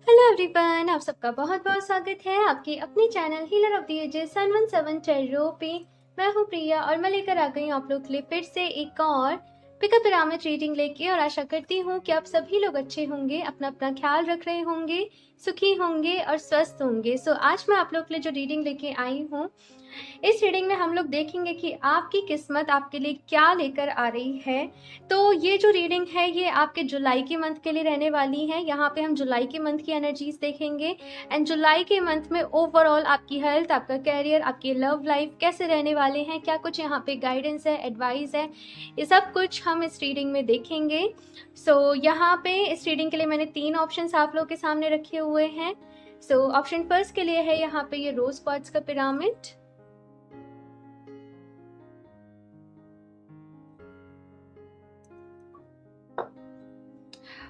Hello everyone, आप सबका बहुत बहुत स्वागत है आपके अपने channel healer of the ages 717 tarot पे। मैं हूँ प्रिया और मैं लेकर आ गई हूँ आप लोग के लिए फिर से एक और पिकअप पिरामिड रीडिंग लेके। और आशा करती हूँ कि आप सभी लोग अच्छे होंगे, अपना अपना ख्याल रख रहे होंगे, सुखी होंगे और स्वस्थ होंगे। सो आज मैं आप लोग के लिए जो रीडिंग लेके आई हूँ, इस रीडिंग में हम लोग देखेंगे कि आपकी किस्मत आपके लिए क्या लेकर आ रही है। तो ये जो रीडिंग है ये आपके जुलाई के मंथ के लिए रहने वाली है। यहाँ पे हम जुलाई के मंथ की एनर्जीज देखेंगे एंड जुलाई के मंथ में ओवरऑल आपकी हेल्थ, आपका कैरियर, आपकी लव लाइफ कैसे रहने वाले हैं, क्या कुछ यहाँ पे गाइडेंस है, एडवाइस है, ये सब कुछ हम इस रीडिंग में देखेंगे। सो यहाँ पे इस रीडिंग के लिए मैंने 3 ऑप्शन आप लोग के सामने रखे हुए हैं। सो ऑप्शन फर्स्ट के लिए है यहाँ पे ये रोज क्वार्ट्ज का पिरामिड।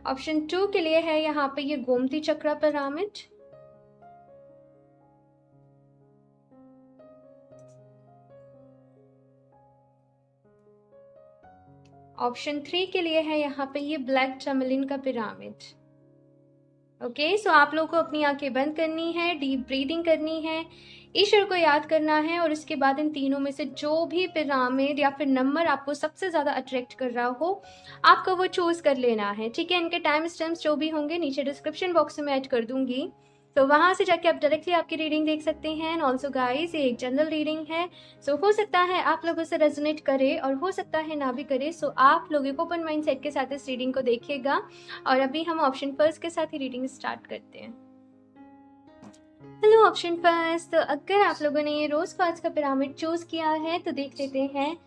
ऑप्शन 2 के लिए है यहाँ पे ये गोमती चक्र पिरामिड। ऑप्शन 3 के लिए है यहाँ पे ये ब्लैक टर्मलिन का पिरामिड। ओके, सो आप लोगों को अपनी आंखें बंद करनी है, डीप ब्रीदिंग करनी है, ईश्वर को याद करना है और उसके बाद इन तीनों में से जो भी पिरामिड या फिर नंबर आपको सबसे ज़्यादा अट्रैक्ट कर रहा हो, आपको वो चूज़ कर लेना है। ठीक है, इनके टाइम स्टैम्प्स जो भी होंगे नीचे डिस्क्रिप्शन बॉक्स में ऐड कर दूंगी, तो वहाँ से जाके आप डायरेक्टली आपकी रीडिंग देख सकते हैं। एंड ऑल्सो गाइस, ये एक जनरल रीडिंग है, सो हो सकता है आप लोगों से रेजोनेट करे और हो सकता है ना भी करे। सो आप लोग एक ओपन माइंड सेट के साथ इस रीडिंग को देखिएगा। और अभी हम ऑप्शन फर्स्ट के साथ ही रीडिंग स्टार्ट करते हैं। हेलो ऑप्शन फर्स्ट, तो अगर आप लोगों ने ये रोज क्वार्ट्ज का पिरामिड चूज किया है तो देख लेते हैं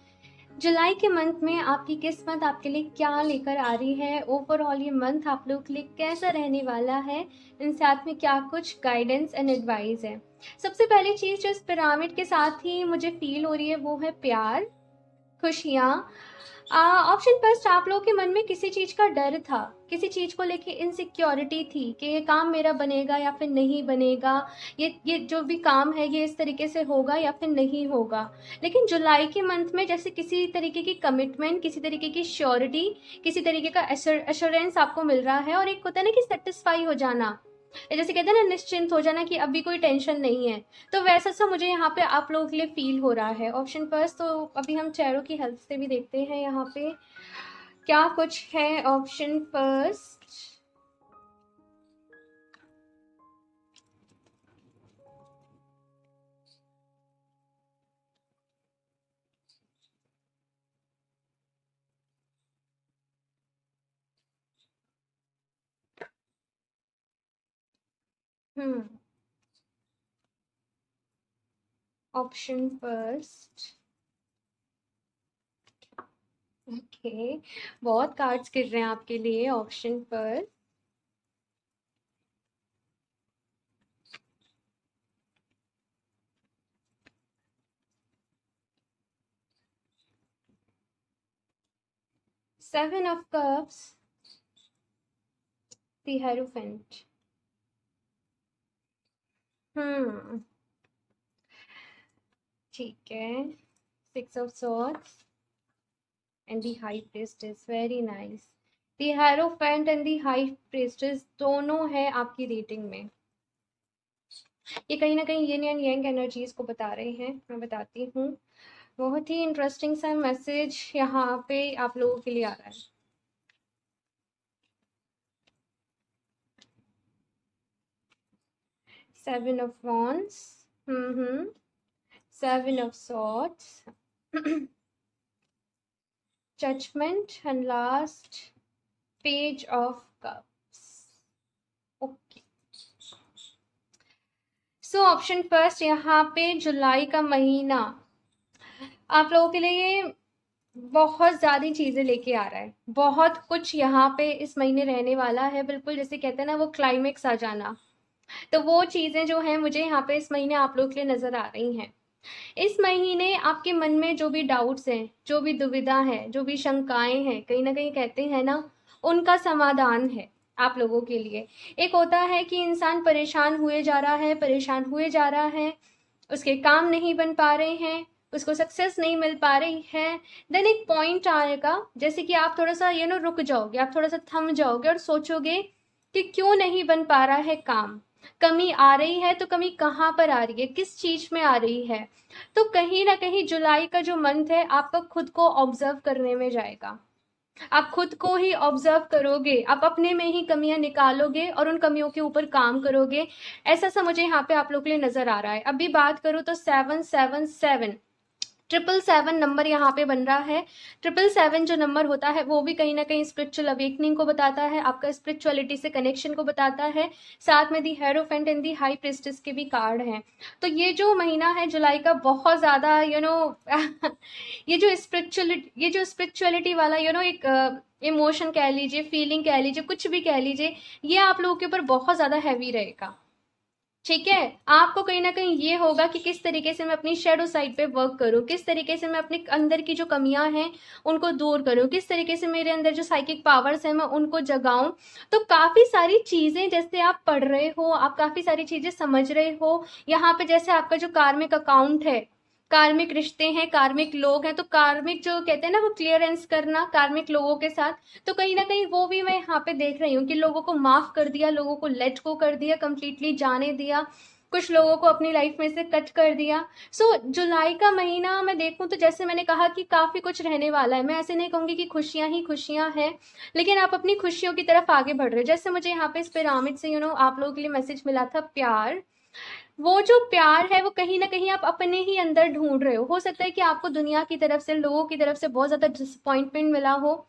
जुलाई के मंथ में आपकी किस्मत आपके लिए क्या लेकर आ रही है। ओवरऑल ये मंथ आप लोग के लिए कैसा रहने वाला है, इन साथ में क्या कुछ गाइडेंस एंड एडवाइस है। सबसे पहली चीज़ जो इस पिरामिड के साथ ही मुझे फील हो रही है वो है प्यार, खुशियाँ। ऑप्शन फर्स्ट, आप लोगों के मन में किसी चीज का डर था, किसी चीज को लेके इनसिक्योरिटी थी कि ये काम मेरा बनेगा या फिर नहीं बनेगा, ये जो भी काम है ये इस तरीके से होगा या फिर नहीं होगा। लेकिन जुलाई के मंथ में जैसे किसी तरीके की कमिटमेंट, किसी तरीके की श्योरिटी, किसी तरीके का एश्योरेंस आपको मिल रहा है। और एक होता है ना कि सेटिस्फाई हो जाना, जैसे कहते हैं ना निश्चिंत हो जाना कि अभी कोई टेंशन नहीं है, तो वैसा सा मुझे यहाँ पे आप लोगों के लिए फील हो रहा है। ऑप्शन फर्स्ट, तो अभी हम चेहरों की हेल्थ से भी देखते हैं यहाँ पे क्या कुछ है। Option first, option first, okay, बहुत कार्ड्स गिर रहे हैं आपके लिए। Option first, seven of cups, the hierophant. ठीक है, six of swords and the high priestess, very nice। the hierophant and the high priestess दोनों है आपकी रीडिंग में। ये कहीं ना कहीं यिन एंड यांग एनर्जीज को बता रहे हैं, मैं बताती हूँ। बहुत ही इंटरेस्टिंग सा मैसेज यहाँ पे आप लोगों के लिए आ रहा है। Seven of wands, seven of swords, judgment and last page of cups. Okay, so option first, यहाँ पे जुलाई का महीना आप लोगों के लिए बहुत ज़्यादा चीज़ें लेके आ रहा है। बहुत कुछ यहाँ पे इस महीने रहने वाला है, बिल्कुल जैसे कहते हैं ना वो क्लाइमेक्स आ जाना। तो वो चीज़ें जो हैं मुझे यहाँ पे इस महीने आप लोगों के लिए नज़र आ रही हैं। इस महीने आपके मन में जो भी डाउट्स हैं, जो भी दुविधा है, जो भी शंकाएं हैं, कहीं ना कहीं कहते हैं ना, उनका समाधान है आप लोगों के लिए। एक होता है कि इंसान परेशान हुए जा रहा है, परेशान हुए जा रहा है, उसके काम नहीं बन पा रहे हैं, उसको सक्सेस नहीं मिल पा रही है। देन एक पॉइंट आएगा जैसे कि आप थोड़ा सा रुक जाओगे, आप थोड़ा सा थम जाओगे और सोचोगे कि क्यों नहीं बन पा रहा है काम, कमी आ रही है तो कमी कहाँ पर आ रही है, किस चीज में आ रही है। तो कहीं ना कहीं जुलाई का जो मंथ है आपका खुद को ऑब्जर्व करने में जाएगा। आप खुद को ही ऑब्जर्व करोगे, आप अपने में ही कमियां निकालोगे और उन कमियों के ऊपर काम करोगे। ऐसा सा मुझे यहाँ पे आप लोग के लिए नजर आ रहा है। अभी बात करूँ तो 777 777 नंबर यहाँ पे बन रहा है। 777 जो नंबर होता है वो भी कहीं ना कहीं स्पिरिचुअल अवेकनिंग को बताता है, आपका स्पिरिचुअलिटी से कनेक्शन को बताता है। साथ में the hierophant and the high priestess के भी कार्ड हैं। तो ये जो महीना है जुलाई का बहुत ज्यादा ये जो स्पिरिचुअलिटी वाला एक इमोशन कह लीजिए, फीलिंग कह लीजिए, कुछ भी कह लीजिए, ये आप लोगों के ऊपर बहुत ज्यादा हैवी रहेगा। ठीक है, आपको कहीं ना कहीं ये होगा कि किस तरीके से मैं अपनी शेडो साइड पे वर्क करूं, किस तरीके से मैं अपने अंदर की जो कमियां हैं उनको दूर करूं, किस तरीके से मेरे अंदर जो साइकिक पावर्स हैं मैं उनको जगाऊं। तो काफी सारी चीजें जैसे आप पढ़ रहे हो, आप काफी सारी चीजें समझ रहे हो। यहाँ पे जैसे आपका जो कार्मिक अकाउंट है, कार्मिक रिश्ते हैं, कार्मिक लोग हैं, तो कार्मिक जो कहते हैं ना वो क्लियरेंस करना कार्मिक लोगों के साथ, तो कहीं ना कहीं वो भी मैं यहाँ पे देख रही हूँ कि लोगों को माफ कर दिया, लोगों को लेट गो कर दिया, कंप्लीटली जाने दिया, कुछ लोगों को अपनी लाइफ में से कट कर दिया। जुलाई का महीना मैं देखूं तो जैसे मैंने कहा कि काफी कुछ रहने वाला है। मैं ऐसे नहीं कहूंगी कि खुशियां ही खुशियां हैं, लेकिन आप अपनी खुशियों की तरफ आगे बढ़ रहे हो। जैसे मुझे यहाँ पे इस पिरामिड से आप लोगों के लिए मैसेज मिला था प्यार। वो जो प्यार है वो कहीं ना कहीं आप अपने ही अंदर ढूंढ रहे हो सकता है कि आपको दुनिया की तरफ से, लोगों की तरफ से बहुत ज्यादा डिसअपॉइंटमेंट मिला हो,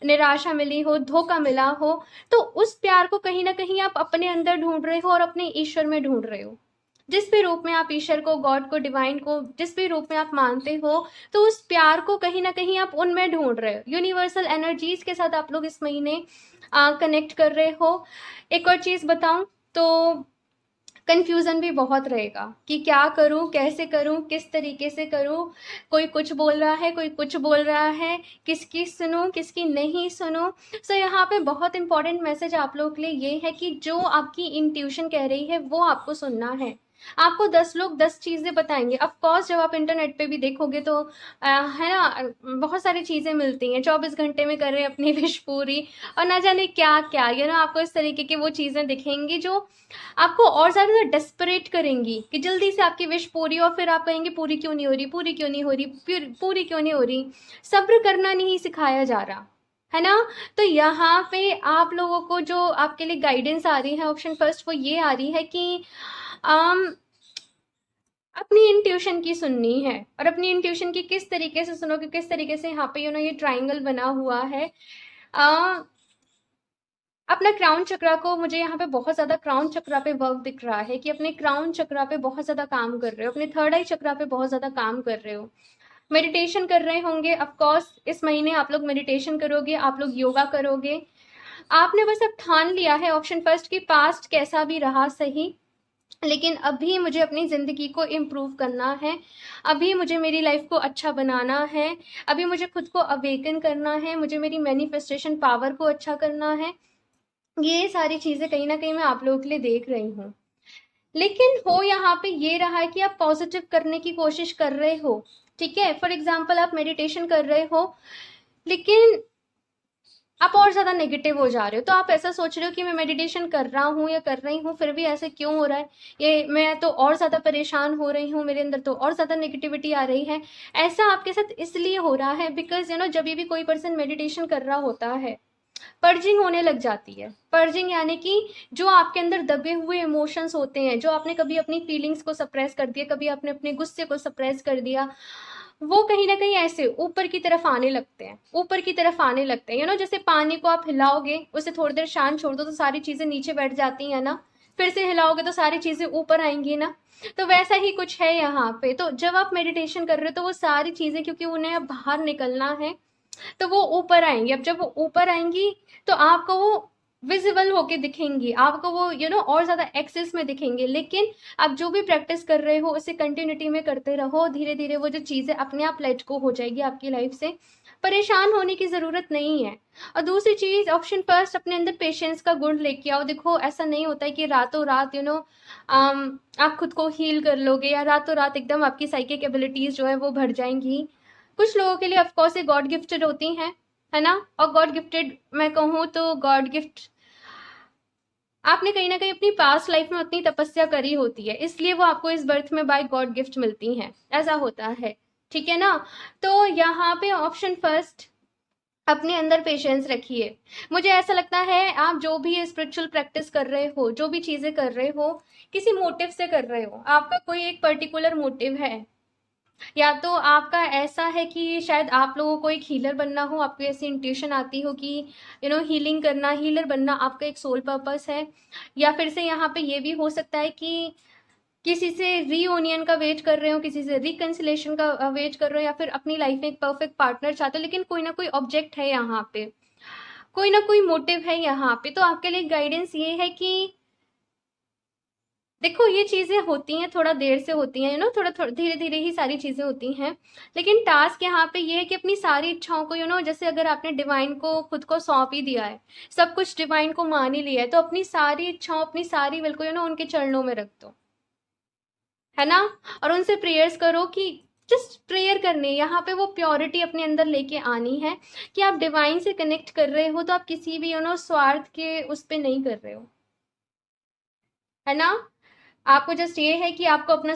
निराशा मिली हो, धोखा मिला हो। तो उस प्यार को कहीं ना कहीं आप अपने अंदर ढूंढ रहे हो और अपने ईश्वर में ढूंढ रहे हो। जिस भी रूप में आप ईश्वर को, गॉड को, डिवाइन को, जिस भी रूप में आप मानते हो, तो उस प्यार को कहीं ना कहीं आप उनमें ढूंढ रहे हो। यूनिवर्सल एनर्जीज के साथ आप लोग इस महीने कनेक्ट कर रहे हो। एक और चीज बताऊं तो कंफ्यूजन भी बहुत रहेगा कि क्या करूं, कैसे करूं, किस तरीके से करूं। कोई कुछ बोल रहा है, कोई कुछ बोल रहा है, किसकी सुनूं, किसकी नहीं सुनूं। यहाँ पे बहुत इंपॉर्टेंट मैसेज आप लोगों के लिए ये है कि जो आपकी इंट्यूशन कह रही है वो आपको सुनना है। आपको 10 लोग 10 चीजें बताएंगे। ऑफ कोर्स जब आप इंटरनेट पे भी देखोगे तो है ना, बहुत सारी चीजें मिलती हैं, 24 घंटे में कर रहे हैं अपनी विश पूरी और ना जाने क्या क्या, आपको इस तरीके की वो चीजें दिखेंगी जो आपको और ज्यादा डेस्परेट करेंगी कि जल्दी से आपकी विश पूरी, और फिर आप कहेंगे पूरी क्यों नहीं हो रही, पूरी क्यों नहीं हो रही, पूरी क्यों नहीं हो रही। सब्र करना नहीं सिखाया जा रहा है ना। तो यहाँ पे आप लोगों को जो आपके लिए गाइडेंस आ रही है, ऑप्शन फर्स्ट वो ये आ रही है कि अपनी इंट्यूशन की सुननी है। और अपनी इंट्यूशन की किस तरीके से सुनोगे, किस तरीके से, यहाँ पे ये ट्राइंगल बना हुआ है। अपना क्राउन चक्रा को, मुझे यहाँ पे बहुत ज्यादा क्राउन चक्रा पे वर्क दिख रहा है कि अपने क्राउन चक्रा पे बहुत ज्यादा काम कर रहे हो, अपने थर्ड आई चक्रा पे बहुत ज्यादा काम कर रहे हो, मेडिटेशन कर रहे होंगे। ऑफ कोर्स इस महीने आप लोग मेडिटेशन करोगे, आप लोग योगा करोगे। आपने बस अब ठान लिया है ऑप्शन फर्स्ट की पास्ट कैसा भी रहा सही, लेकिन अभी मुझे अपनी ज़िंदगी को इम्प्रूव करना है, अभी मुझे मेरी लाइफ को अच्छा बनाना है, अभी मुझे खुद को अवेकन करना है, मुझे मेरी मैनिफेस्टेशन पावर को अच्छा करना है। ये सारी चीज़ें कहीं ना कहीं मैं आप लोगों के लिए देख रही हूँ। लेकिन हो यहाँ पे ये रहा है कि आप पॉजिटिव करने की कोशिश कर रहे हो। ठीक है, फॉर एग्जाम्पल आप मेडिटेशन कर रहे हो लेकिन आप और ज्यादा नेगेटिव हो जा रहे हो। तो आप ऐसा सोच रहे हो कि मैं मेडिटेशन कर रहा हूँ या कर रही हूँ फिर भी ऐसे क्यों हो रहा है, ये मैं तो और ज्यादा परेशान हो रही हूँ, मेरे अंदर तो और ज्यादा नेगेटिविटी आ रही है। ऐसा आपके साथ इसलिए हो रहा है बिकॉज जब भी कोई पर्सन मेडिटेशन कर रहा होता है पर्जिंग होने लग जाती है। पर्जिंग यानी कि जो आपके अंदर दबे हुए इमोशंस होते हैं, जो आपने कभी अपनी फीलिंग्स को सप्रेस कर दिया, कभी आपने अपने गुस्से को सप्रेस कर दिया, वो कहीं ना कहीं ऐसे ऊपर की तरफ आने लगते हैं, ऊपर की तरफ आने लगते हैं। जैसे पानी को आप हिलाओगे, उसे थोड़ी देर शांत छोड़ दो तो सारी चीजें नीचे बैठ जाती है ना, फिर से हिलाओगे तो सारी चीजें ऊपर आएंगी ना। तो वैसा ही कुछ है यहाँ पे। तो जब आप मेडिटेशन कर रहे हो तो वो सारी चीजें, क्योंकि उन्हें अब बाहर निकलना है, तो वो ऊपर आएंगी। अब जब वो ऊपर आएंगी तो आपको वो विजिबल होके दिखेंगी, आपको वो और ज्यादा एक्सेस में दिखेंगे। लेकिन आप जो भी प्रैक्टिस कर रहे हो उसे कंटिन्यूटी में करते रहो, धीरे धीरे वो जो चीजें अपने आप लेट गो हो जाएगी आपकी लाइफ से। परेशान होने की जरूरत नहीं है। और दूसरी चीज, ऑप्शन फर्स्ट, अपने अंदर पेशेंस का गुण लेके आओ। देखो ऐसा नहीं होता है कि रातों रात आप खुद को हील कर लोगे या रातों रात एकदम आपकी साइकिक एबिलिटीज जो है वो बढ़ जाएंगी। कुछ लोगों के लिए ऑफकोर्स ये गॉड गिफ्टेड होती हैं, है ना। और गॉड गिफ्टेड मैं कहूँ तो गॉड गिफ्ट आपने कहीं ना कहीं अपनी पास्ट लाइफ में उतनी तपस्या करी होती है, इसलिए वो आपको इस बर्थ में बाय गॉड गिफ्ट मिलती हैं, ऐसा होता है। ठीक है ना। तो यहाँ पे ऑप्शन फर्स्ट, अपने अंदर पेशेंस रखिए। मुझे ऐसा लगता है आप जो भी स्पिरिचुअल प्रैक्टिस कर रहे हो, जो भी चीजें कर रहे हो, किसी मोटिव से कर रहे हो, आपका कोई एक पर्टिकुलर मोटिव है। या तो आपका ऐसा है कि शायद आप लोगों को एक हीलर बनना हो, आपको ऐसी इंट्यूशन आती हो कि हीलिंग करना, हीलर बनना आपका एक सोल पर्पस है। या फिर से यहाँ पे ये भी हो सकता है कि किसी से रीयूनियन का वेट कर रहे हो, किसी से रिकन्सिलेशन का वेट कर रहे हो, या फिर अपनी लाइफ में एक परफेक्ट पार्टनर चाहते हो, लेकिन कोई ना कोई ऑब्जेक्ट है यहाँ पे, कोई ना कोई मोटिव है यहाँ पे। तो आपके लिए गाइडेंस ये है कि देखो, ये चीजें होती हैं, थोड़ा देर से होती हैं, थोड़ा थोड़ा धीरे धीरे ही सारी चीजें होती हैं। लेकिन टास्क यहाँ पे ये है कि अपनी सारी इच्छाओं को जैसे अगर आपने डिवाइन को खुद को सौंप ही दिया है, सब कुछ डिवाइन को मान ही लिया है, तो अपनी सारी इच्छाओं, अपनी सारी विल को उनके चरणों में रख दो, है ना। और उनसे प्रेयर्स करो कि जस्ट प्रेयर करने, यहाँ पे वो प्योरिटी अपने अंदर लेके आनी है कि आप डिवाइन से कनेक्ट कर रहे हो, तो आप किसी भी स्वार्थ के उस पे नहीं कर रहे हो, है ना। आपको जस्ट ये है कि आपको अपना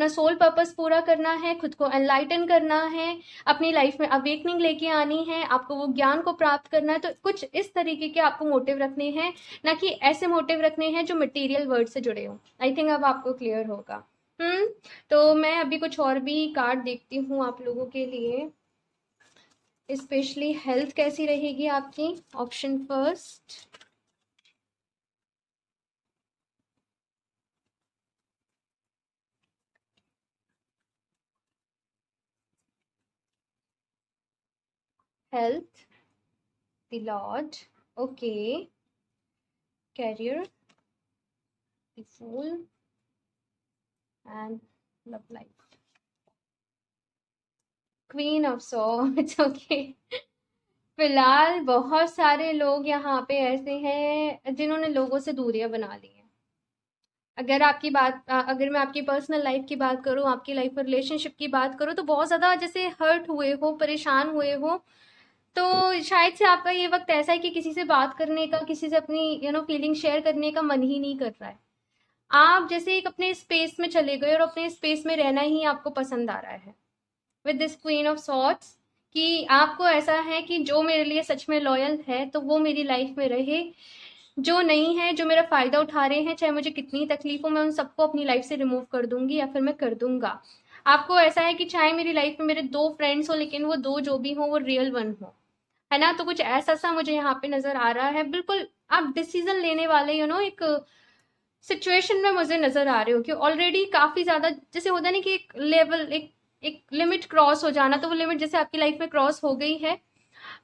सोल पर्पस पूरा करना है, खुद को एनलाइटन करना है, अपनी लाइफ में अवेकनिंग लेके आनी है, आपको वो ज्ञान को प्राप्त करना है। तो कुछ इस तरीके के आपको मोटिव रखने हैं, ना कि ऐसे मोटिव रखने हैं जो मटेरियल वर्ड से जुड़े हो। आई थिंक अब आपको क्लियर होगा। हम्म। तो मैं अभी कुछ और भी कार्ड देखती हूँ आप लोगों के लिए, स्पेशली हेल्थ कैसी रहेगी आपकी। Option first, health, the lord, okay, career, the fool and love life, queen of swords. Okay. फिलहाल बहुत सारे लोग यहाँ पे ऐसे हैं जिन्होंने लोगों से दूरियां बना ली हैं। अगर मैं आपकी पर्सनल लाइफ की बात करूँ, आपकी लाइफ में रिलेशनशिप की बात करूँ, तो बहुत ज़्यादा जैसे हर्ट हुए हो, परेशान हुए हो। तो शायद से आपका ये वक्त ऐसा है कि किसी से बात करने का, किसी से अपनी फीलिंग शेयर करने का मन ही नहीं कर रहा है। आप जैसे एक अपने स्पेस में चले गए और अपने स्पेस में रहना ही आपको पसंद आ रहा है, with this queen of swords, कि आपको ऐसा है कि जो मेरे लिए सच में लॉयल है तो वो मेरी लाइफ में रहे, जो नहीं है, जो मेरा फ़ायदा उठा रहे हैं, चाहे मुझे कितनी तकलीफ हो, मैं उन सबको अपनी लाइफ से रिमूव कर दूंगी, या फिर मैं कर दूंगा। आपको ऐसा है कि चाहे मेरी लाइफ में मेरे 2 फ्रेंड्स हो, लेकिन वो 2 जो भी हो वो रियल वन हो, है ना। तो कुछ ऐसा सा मुझे यहाँ पे नज़र आ रहा है। बिल्कुल आप डिसीज़न लेने वाले एक सिचुएशन में मुझे नज़र आ रहे हो कि ऑलरेडी काफ़ी ज़्यादा जैसे होता है ना कि एक लेवल, एक एक लिमिट क्रॉस हो जाना, तो वो लिमिट जैसे आपकी लाइफ में क्रॉस हो गई है।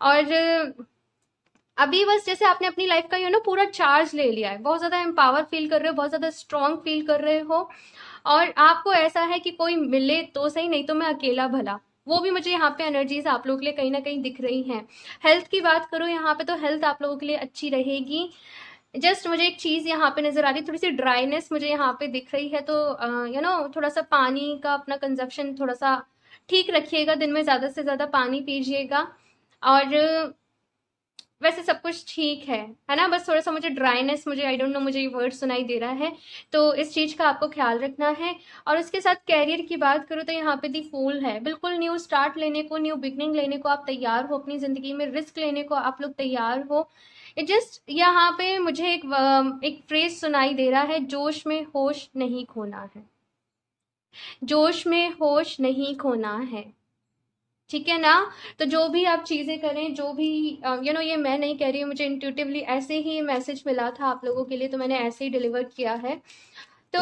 और अभी बस जैसे आपने अपनी लाइफ का पूरा चार्ज ले लिया है, बहुत ज़्यादा एम्पावर फील कर रहे हो, बहुत ज़्यादा स्ट्रॉन्ग फील कर रहे हो। और आपको ऐसा है कि कोई मिले तो सही, नहीं तो मैं अकेला भला। वो भी मुझे यहाँ पे एनर्जीज आप लोगों के लिए कहीं ना कहीं दिख रही हैं। हेल्थ की बात करूँ यहाँ पे, तो हेल्थ आप लोगों के लिए अच्छी रहेगी। जस्ट मुझे एक चीज़ यहाँ पे नज़र आ रही है, थोड़ी सी ड्राइनेस मुझे यहाँ पे दिख रही है। तो थोड़ा सा पानी का अपना कंजप्शन थोड़ा सा ठीक रखिएगा, दिन में ज़्यादा से ज़्यादा पानी पीजिएगा। और वैसे सब कुछ ठीक है ना। बस थोड़ा सा मुझे ड्राइनेस, मुझे आई डोंट नो, मुझे ये वर्ड सुनाई दे रहा है, तो इस चीज़ का आपको ख्याल रखना है। और उसके साथ कैरियर की बात करूँ तो यहाँ पे दी फूल है, बिल्कुल न्यू स्टार्ट लेने को, न्यू बिगनिंग लेने को आप तैयार हो, अपनी ज़िंदगी में रिस्क लेने को आप लोग तैयार हो। इट जस्ट यहाँ पे मुझे एक फ्रेज सुनाई दे रहा है, जोश में होश नहीं खोना है, जोश में होश नहीं खोना है। ठीक है ना। तो जो भी आप चीज़ें करें, जो भी ये मैं नहीं कह रही हूँ, मुझे इंट्यूटिवली ऐसे ही मैसेज मिला था आप लोगों के लिए, तो मैंने ऐसे ही डिलीवर किया है। तो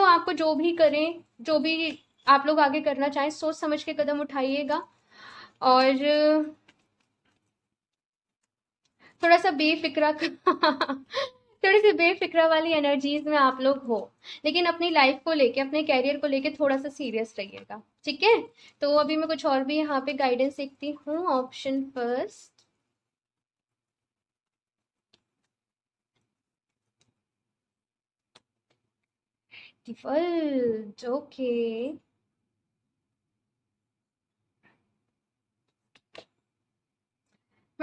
आपको जो भी करें, जो भी आप लोग आगे करना चाहें, सोच समझ के कदम उठाइएगा। और थोड़ा सा बेफिक्रा थोड़ी सी बेफिक्रा वाली एनर्जीज में आप लोग हो, लेकिन अपनी लाइफ को लेके, अपने कैरियर को लेके थोड़ा सा सीरियस रहिएगा, ठीक है। तो अभी मैं कुछ और भी यहाँ पे गाइडेंस देखती हूँ। Option first, default, okay.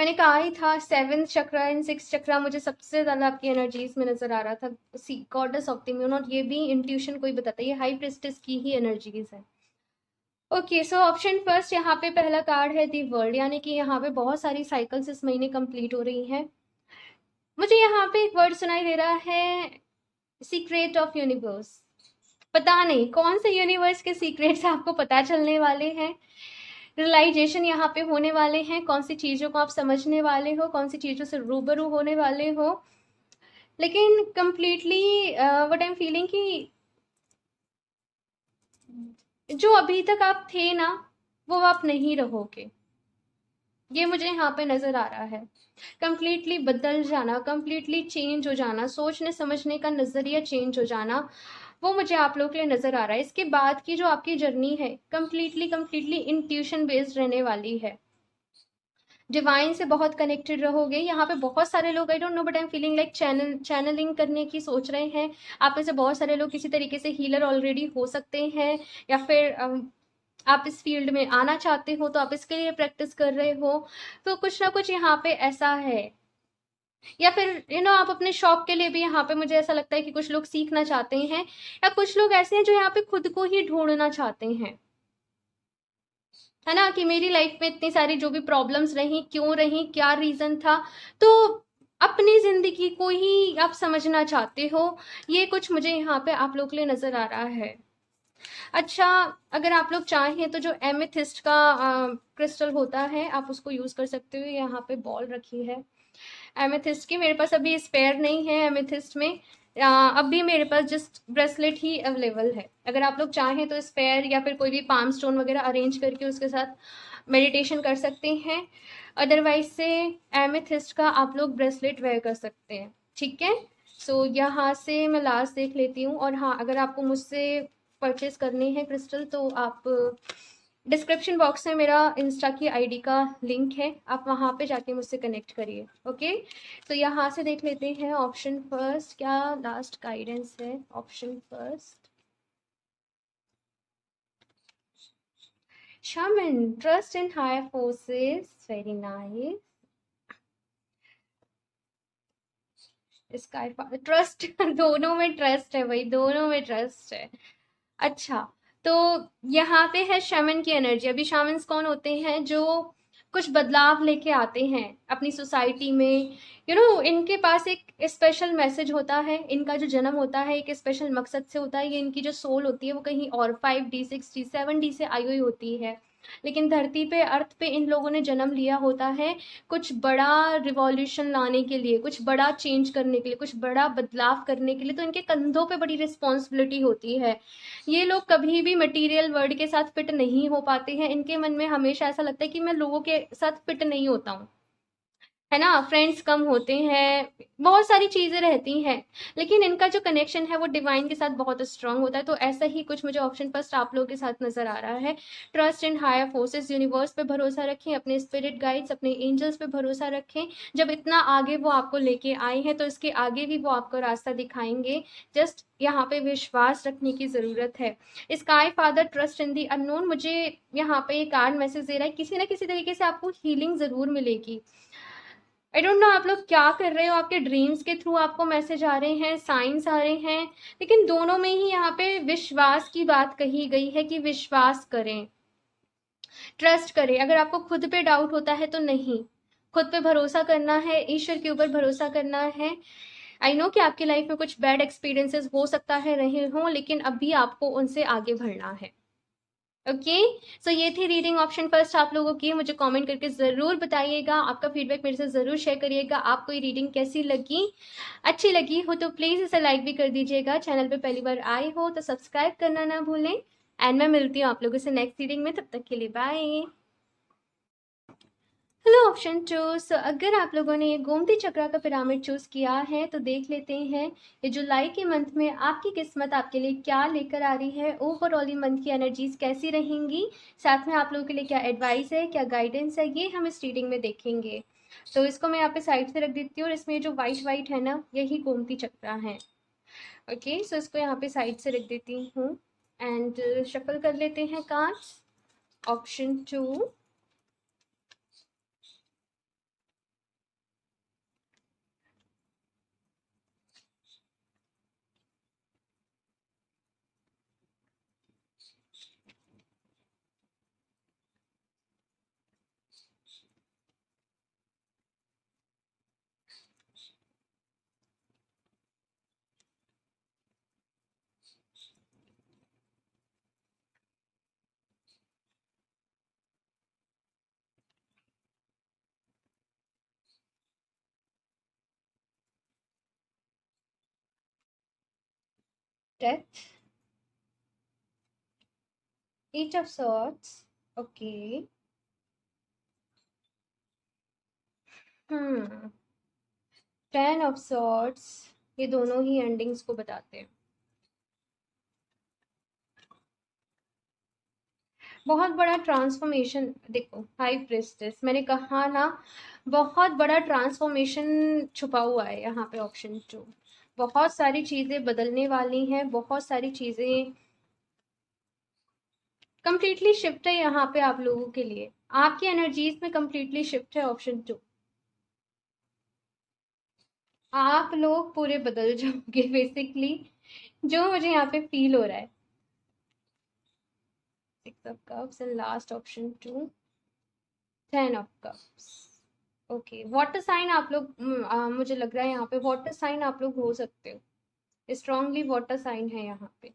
मैंने कहा ही था 7th चक्रा एंड 6th चक्रा मुझे सबसे ज़्यादा आपकी एनर्जीज में नज़र आ रहा था। सी गॉडेस ऑफ द म्यून, और ये भी इंट्यूशन कोई बताता है, ये हाई प्रिस्टेस की ही एनर्जीज है। ओके, सो ऑप्शन फर्स्ट, यहाँ पे पहला कार्ड है दी वर्ल्ड, यानी कि यहाँ पे बहुत सारी साइकिल्स इस महीने कंप्लीट हो रही हैं। मुझे यहाँ पे एक वर्ड सुनाई दे रहा है, सीक्रेट ऑफ यूनिवर्स। पता नहीं कौन से यूनिवर्स के सीक्रेट्स आपको पता चलने वाले हैं, रियलाइजेशन यहाँ पे होने वाले हैं, कौन सी चीज़ों को आप समझने वाले हो, कौन सी चीज़ों से रूबरू होने वाले हो। लेकिन completely what I am feeling कि जो अभी तक आप थे ना, वो आप नहीं रहोगे, ये मुझे यहाँ पे नज़र आ रहा है। कंप्लीटली बदल जाना, कंप्लीटली चेंज हो जाना, सोचने समझने का नज़रिया चेंज हो जाना, वो मुझे आप लोगों के लिए नज़र आ रहा है। इसके बाद की जो आपकी जर्नी है कंप्लीटली कंप्लीटली इंट्यूशन बेस्ड रहने वाली है। डिवाइन से बहुत कनेक्टेड रहोगे। यहाँ पे बहुत सारे लोग, I don't know but I am feeling like channelling करने की सोच रहे हैं। आप में से बहुत सारे लोग किसी तरीके से हीलर ऑलरेडी हो सकते हैं, या फिर आप इस फील्ड में आना चाहते हो तो आप इसके लिए प्रैक्टिस कर रहे हो। तो कुछ ना कुछ यहाँ पे ऐसा है, या फिर आप अपने शौक के लिए भी यहाँ पे मुझे ऐसा लगता है कि कुछ लोग सीखना चाहते हैं, या कुछ लोग ऐसे हैं जो यहाँ पे खुद को ही ढूंढना चाहते हैं, है ना, कि मेरी लाइफ में इतनी सारी जो भी प्रॉब्लम्स रही, क्यों रही, क्या रीजन था, तो अपनी जिंदगी को ही आप समझना चाहते हो। ये कुछ मुझे यहाँ पे आप लोग के लिए नजर आ रहा है। अच्छा, अगर आप लोग चाहें तो जो एमेथिस्ट का क्रिस्टल होता है आप उसको यूज कर सकते हो। यहाँ पे बॉल रखी है एमेथिस्ट की, मेरे पास अभी स्पेयर नहीं है एमेथिस्ट में। अभी मेरे पास जस्ट ब्रेसलेट ही अवेलेबल है। अगर आप लोग चाहें तो स्पेयर या फिर कोई भी पाम स्टोन वगैरह अरेंज करके उसके साथ मेडिटेशन कर सकते हैं। अदरवाइज से एमेथिस्ट का आप लोग ब्रेसलेट वेयर कर सकते हैं, ठीक है। सो यहाँ से मैं लास्ट देख लेती हूँ। और हाँ, अगर आपको मुझसे परचेज करने हैं क्रिस्टल तो आप डिस्क्रिप्शन बॉक्स में मेरा इंस्टा की आईडी का लिंक है, आप वहाँ पे जाके मुझसे कनेक्ट करिए। ओके, तो यहाँ से देख लेते हैं ऑप्शन फर्स्ट क्या लास्ट गाइडेंस है। Option first, shaman, trust in higher forces, very nice. Sky trust दोनों में ट्रस्ट है भाई, दोनों में ट्रस्ट है। अच्छा, तो यहाँ पे है शमन की एनर्जी। अभी शामन्स कौन होते हैं? जो कुछ बदलाव लेके आते हैं अपनी सोसाइटी में। इनके पास एक स्पेशल मैसेज होता है, इनका जो जन्म होता है एक स्पेशल मकसद से होता है। ये इनकी जो सोल होती है वो कहीं और 5D 6D 7D से आई हुई होती है, लेकिन धरती पे अर्थ पे इन लोगों ने जन्म लिया होता है कुछ बड़ा रिवॉल्यूशन लाने के लिए, कुछ बड़ा चेंज करने के लिए, कुछ बड़ा बदलाव करने के लिए। तो इनके कंधों पे बड़ी रिस्पॉन्सिबिलिटी होती है। ये लोग कभी भी मटेरियल वर्ल्ड के साथ फिट नहीं हो पाते हैं। इनके मन में हमेशा ऐसा लगता है कि मैं लोगों के साथ फिट नहीं होता हूँ, है ना, फ्रेंड्स कम होते हैं, बहुत सारी चीजें रहती हैं। लेकिन इनका जो कनेक्शन है वो डिवाइन के साथ बहुत स्ट्रांग होता है। तो ऐसा ही कुछ मुझे ऑप्शन फर्स्ट आप लोगों के साथ नजर आ रहा है। Trust in higher forces, universe पे भरोसा रखें, अपने स्पिरिट गाइड्स, अपने एंजल्स पे भरोसा रखें। जब इतना आगे वो आपको लेके आए हैं तो इसके आगे भी वो आपको रास्ता दिखाएंगे। जस्ट यहाँ पे विश्वास रखने की जरूरत है। Sky father, trust in the unknown, मुझे यहाँ पे ये कार्ड मैसेज दे रहा है किसी ना किसी तरीके से आपको हीलिंग जरूर मिलेगी। आई डोंट नो आप लोग क्या कर रहे हो, आपके ड्रीम्स के थ्रू आपको मैसेज आ रहे हैं, साइंस आ रहे हैं, लेकिन दोनों में ही यहाँ पे विश्वास की बात कही गई है कि विश्वास करें, ट्रस्ट करें। अगर आपको खुद पे डाउट होता है तो नहीं, खुद पे भरोसा करना है, ईश्वर के ऊपर भरोसा करना है। आई नो कि आपकी लाइफ में कुछ बैड एक्सपीरियंसेस हो सकता है रहे हों, लेकिन अभी आपको उनसे आगे बढ़ना है। ओके, सो ये थी रीडिंग ऑप्शन फर्स्ट आप लोगों की। मुझे कमेंट करके ज़रूर बताइएगा, आपका फीडबैक मेरे से ज़रूर शेयर करिएगा। आपको ये रीडिंग कैसी लगी? अच्छी लगी हो तो प्लीज़ इसे लाइक भी कर दीजिएगा। चैनल पे पहली बार आए हो तो सब्सक्राइब करना ना भूलें। एंड मैं मिलती हूँ आप लोगों से नेक्स्ट रीडिंग में, तब तक के लिए बाय। हेलो ऑप्शन 2, सो अगर आप लोगों ने ये गोमती चक्रा का पिरामिड चूज किया है तो देख लेते हैं ये जुलाई के मंथ में आपकी किस्मत आपके लिए क्या लेकर आ रही है। ओवरऑल ये मंथ की एनर्जीज कैसी रहेंगी, साथ में आप लोगों के लिए क्या एडवाइस है, क्या गाइडेंस है, ये हम इस रीडिंग में देखेंगे। तो इसको मैं यहाँ पे साइड से रख देती हूँ, और इसमें जो वाइट वाइट है ना, यही गोमती चक्रा है। ओके, सो इसको यहाँ पे साइड से रख देती हूँ एंड शफल कर लेते हैं cards. Option 2, death, eight of swords, okay, ten of swords, ये दोनों ही एंडिंग्स को बताते हैं। बहुत बड़ा ट्रांसफॉर्मेशन, देखो हाई प्रिस्टेस, मैंने कहा ना बहुत बड़ा ट्रांसफॉर्मेशन छुपा हुआ है यहाँ पे ऑप्शन 2। बहुत सारी चीजें बदलने वाली हैं, बहुत सारी चीजें कंप्लीटली शिफ्ट है यहाँ पे आप लोगों के लिए, आपकी एनर्जीज में कंप्लीटली शिफ्ट है ऑप्शन 2। आप लोग पूरे बदल जाओगे बेसिकली, जो मुझे यहाँ पे फील हो रहा है। Six of cups and last option 2, 10 of cups, okay. Water sign आप लोग, मुझे लग रहा है यहाँ पे वाटर साइन आप लोग हो सकते हो, स्ट्रांगली वाटर साइन है यहाँ पे।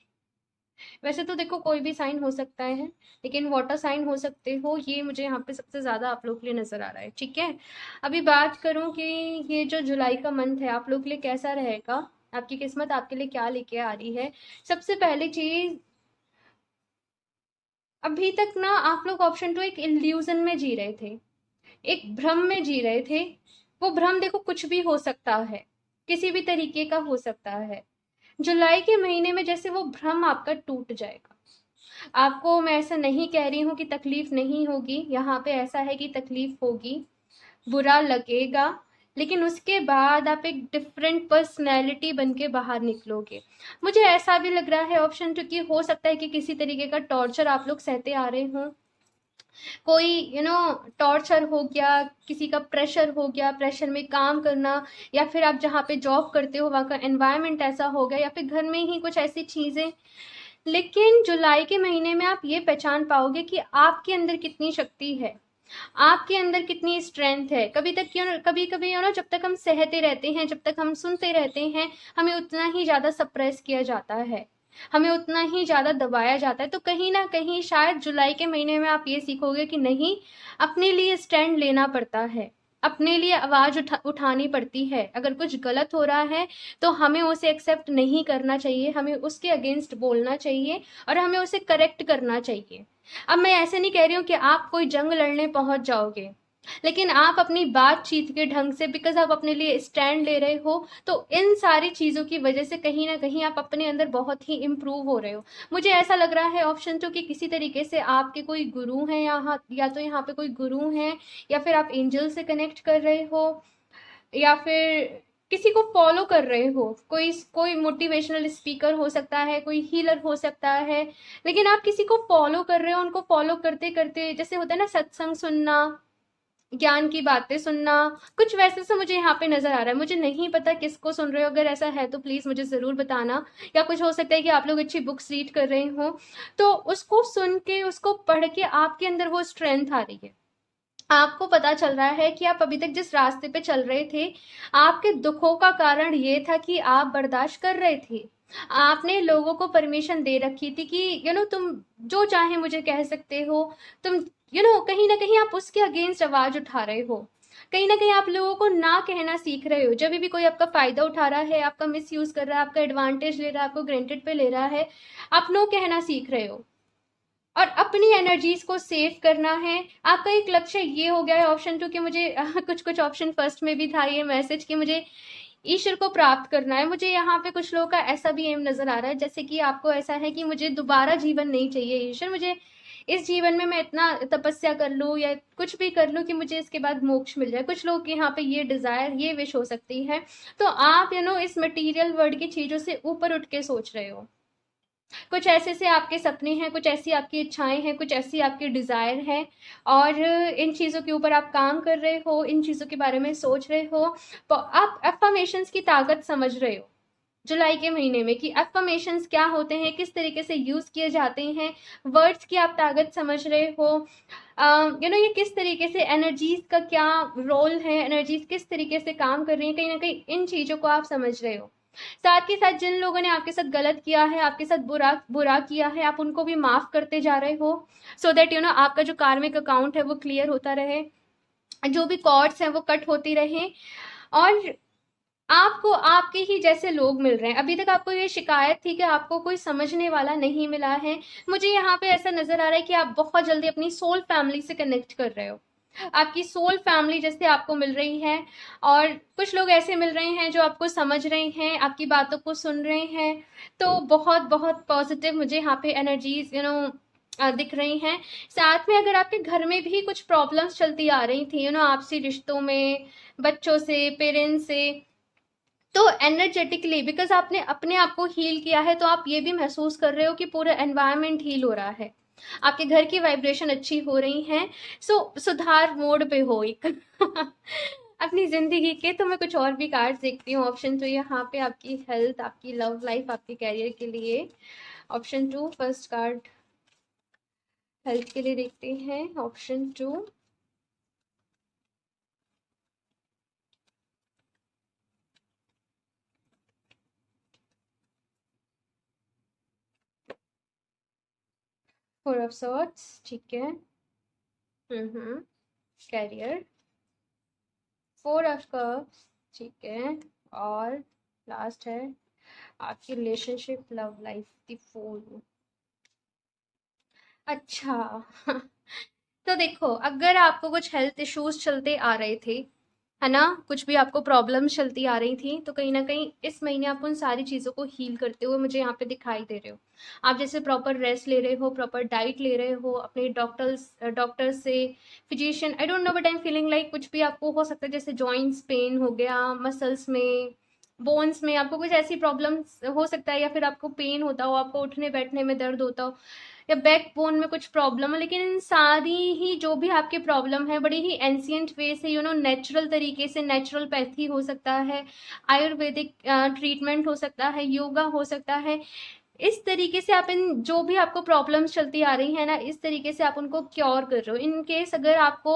वैसे तो देखो कोई भी साइन हो सकता है, लेकिन वाटर साइन हो सकते हो, ये मुझे यहाँ पे सबसे ज्यादा आप लोग के लिए नजर आ रहा है। ठीक है, अभी बात करूं कि ये जो जुलाई का मंथ है आप लोग के लिए कैसा रहेगा, आपकी किस्मत आपके लिए क्या लेके आ रही है। सबसे पहली चीज, अभी तक ना आप लोग ऑप्शन 2 एक इल्यूजन में जी रहे थे, एक भ्रम में जी रहे थे। वो भ्रम देखो कुछ भी हो सकता है, किसी भी तरीके का हो सकता है। जुलाई के महीने में जैसे वो भ्रम आपका टूट जाएगा। आपको मैं ऐसा नहीं कह रही हूँ कि तकलीफ नहीं होगी, यहाँ पे ऐसा है कि तकलीफ होगी, बुरा लगेगा, लेकिन उसके बाद आप एक डिफरेंट पर्सनैलिटी बन के बाहर निकलोगे। मुझे ऐसा भी लग रहा है ऑप्शन 2 कि हो सकता है कि किसी तरीके का टॉर्चर आप लोग सहते आ रहे हों, कोई टॉर्चर हो गया, किसी का प्रेशर हो गया, प्रेशर में काम करना, या फिर आप जहाँ पे जॉब करते हो वहाँ का एनवायरनमेंट ऐसा हो गया, या फिर घर में ही कुछ ऐसी चीज़ें। लेकिन जुलाई के महीने में आप ये पहचान पाओगे कि आपके अंदर कितनी शक्ति है, आपके अंदर कितनी स्ट्रेंथ है। कभी तक क्यों, कभी कभी जब तक हम सहते रहते हैं, जब तक हम सुनते रहते हैं, हमें उतना ही ज़्यादा सप्रेस किया जाता है, हमें उतना ही ज़्यादा दबाया जाता है। तो कहीं ना कहीं शायद जुलाई के महीने में आप ये सीखोगे कि नहीं, अपने लिए स्टैंड लेना पड़ता है, अपने लिए आवाज़ उठानी पड़ती है। अगर कुछ गलत हो रहा है तो हमें उसे एक्सेप्ट नहीं करना चाहिए, हमें उसके अगेंस्ट बोलना चाहिए और हमें उसे करेक्ट करना चाहिए। अब मैं ऐसे नहीं कह रही हूँ कि आप कोई जंग लड़ने पहुंच जाओगे, लेकिन आप अपनी बातचीत के ढंग से, बिकॉज आप अपने लिए स्टैंड ले रहे हो, तो इन सारी चीज़ों की वजह से कहीं ना कहीं आप अपने अंदर बहुत ही इम्प्रूव हो रहे हो। मुझे ऐसा लग रहा है ऑप्शन 2 कि किसी तरीके से आपके कोई गुरु हैं यहाँ, या तो यहाँ पे कोई गुरु हैं, या फिर आप एंजल से कनेक्ट कर रहे हो, या फिर किसी को फॉलो कर रहे हो, कोई कोई मोटिवेशनल स्पीकर हो सकता है, कोई हीलर हो सकता है, लेकिन आप किसी को फॉलो कर रहे हो। उनको फॉलो करते करते जैसे होता है ना सत्संग सुनना, ज्ञान की बातें सुनना, कुछ वैसे से मुझे यहाँ पे नजर आ रहा है। मुझे नहीं पता किसको सुन रहे हो, अगर ऐसा है तो प्लीज मुझे जरूर बताना। या कुछ हो सकता है कि आप लोग अच्छी बुक्स रीड कर रहे हो, तो उसको सुन के, उसको पढ़ के आपके अंदर वो स्ट्रेंथ आ रही है। आपको पता चल रहा है कि आप अभी तक जिस रास्ते पे चल रहे थे, आपके दुखों का कारण ये था कि आप बर्दाश्त कर रहे थे। आपने लोगों को परमिशन दे रखी थी कि तुम जो चाहे मुझे कह सकते हो, तुम कहीं ना कहीं आप उसके अगेंस्ट आवाज उठा रहे हो। कहीं ना कहीं आप लोगों को ना कहना सीख रहे हो। जब भी कोई आपका फायदा उठा रहा है, आपका मिस यूज कर रहा है, आपका एडवांटेज ले रहा है, आपको ग्रेंटेड पे ले रहा है, आप नो कहना सीख रहे हो और अपनी एनर्जीज को सेव करना है। आपका एक लक्ष्य ये हो गया है ऑप्शन 2 कि मुझे कुछ कुछ ऑप्शन फर्स्ट में भी था ये मैसेज कि मुझे ईश्वर को प्राप्त करना है। मुझे यहाँ पे कुछ लोगों का ऐसा भी एम नजर आ रहा है, जैसे कि आपको ऐसा है कि मुझे दोबारा जीवन नहीं चाहिए ईश्वर, मुझे इस जीवन में मैं इतना तपस्या कर लूँ या कुछ भी कर लूँ कि मुझे इसके बाद मोक्ष मिल जाए। कुछ लोग के यहाँ पे ये डिजायर, ये विश हो सकती है। तो आप इस मटेरियल वर्ल्ड की चीजों से ऊपर उठ के सोच रहे हो। कुछ ऐसे से आपके सपने हैं, कुछ ऐसी आपकी इच्छाएं हैं, कुछ ऐसी आपकी डिजायर है, और इन चीजों के ऊपर आप काम कर रहे हो, इन चीजों के बारे में सोच रहे हो। तो आप अफर्मेशंस की ताकत समझ रहे हो जुलाई के महीने में कि अफर्मेशंस क्या होते हैं, किस तरीके से यूज किए जाते हैं, वर्ड्स की आप ताकत समझ रहे हो। ये किस तरीके से एनर्जीज का क्या रोल है, एनर्जीज किस तरीके से काम कर रही है, कहीं ना कहीं इन चीजों को आप समझ रहे हो। साथ ही साथ जिन लोगों ने आपके साथ गलत किया है, आपके साथ बुरा बुरा किया है, आप उनको भी माफ करते जा रहे हो, सो दैट आपका जो कार्मिक अकाउंट है वो क्लियर होता रहे, जो भी कॉर्ड्स हैं वो कट होती रहे। और आपको आपके ही जैसे लोग मिल रहे हैं। अभी तक आपको ये शिकायत थी कि आपको कोई समझने वाला नहीं मिला है। मुझे यहाँ पे ऐसा नज़र आ रहा है कि आप बहुत जल्दी अपनी सोल फैमिली से कनेक्ट कर रहे हो। आपकी सोल फैमिली जैसे आपको मिल रही है, और कुछ लोग ऐसे मिल रहे हैं जो आपको समझ रहे हैं, आपकी बातों को सुन रहे हैं। तो बहुत बहुत पॉजिटिव मुझे यहाँ पे एनर्जीज दिख रही हैं। साथ में अगर आपके घर में भी कुछ प्रॉब्लम्स चलती आ रही थी आपसी रिश्तों में, बच्चों से, पेरेंट्स से, तो एनर्जेटिकली बिकॉज आपने अपने आप को हील किया है, तो आप ये भी महसूस कर रहे हो कि पूरा एनवायरनमेंट हील हो रहा है, आपके घर की वाइब्रेशन अच्छी हो रही है। सो सुधार मोड पे हो एक अपनी जिंदगी के। तो मैं कुछ और भी कार्ड्स देखती हूँ। ऑप्शन 2 यहाँ पे आपकी हेल्थ, आपकी लव लाइफ, आपके कैरियर के लिए। ऑप्शन 2 फर्स्ट कार्ड हेल्थ के लिए देखते हैं। ऑप्शन 2 4 ऑफ सॉर्ट्स, ठीक है। कैरियर, 4 ऑफ कप्स, ठीक है। और लास्ट है आपकी relationship, love life, the fool. अच्छा तो देखो, अगर आपको कुछ हेल्थ इश्यूज चलते आ रहे थे, है ना, कुछ भी आपको प्रॉब्लम्स चलती आ रही थी, तो कहीं ना कहीं इस महीने आप उन सारी चीज़ों को हील करते हुए मुझे यहाँ पे दिखाई दे रहे हो। आप जैसे प्रॉपर रेस्ट ले रहे हो, प्रॉपर डाइट ले रहे हो, अपने डॉक्टर से, physician, I don't know, but I am feeling like कुछ भी आपको हो सकता है, जैसे जॉइंट्स पेन हो गया, मसल्स में, बोन्स में आपको कुछ ऐसी प्रॉब्लम्स हो सकता है, या फिर आपको पेन होता हो, आपको उठने बैठने में दर्द होता हो, या बैक बोन में कुछ प्रॉब्लम है। लेकिन इन सारी ही जो भी आपकी प्रॉब्लम है, बड़ी ही एंशियंट वे से, नेचुरल तरीके से, नेचुरोपैथी हो सकता है, आयुर्वेदिक ट्रीटमेंट हो सकता है, योगा हो सकता है, इस तरीके से आप इन जो भी आपको प्रॉब्लम्स चलती आ रही है ना, इस तरीके से आप उनको क्योर कर रहे हो। इन केस अगर आपको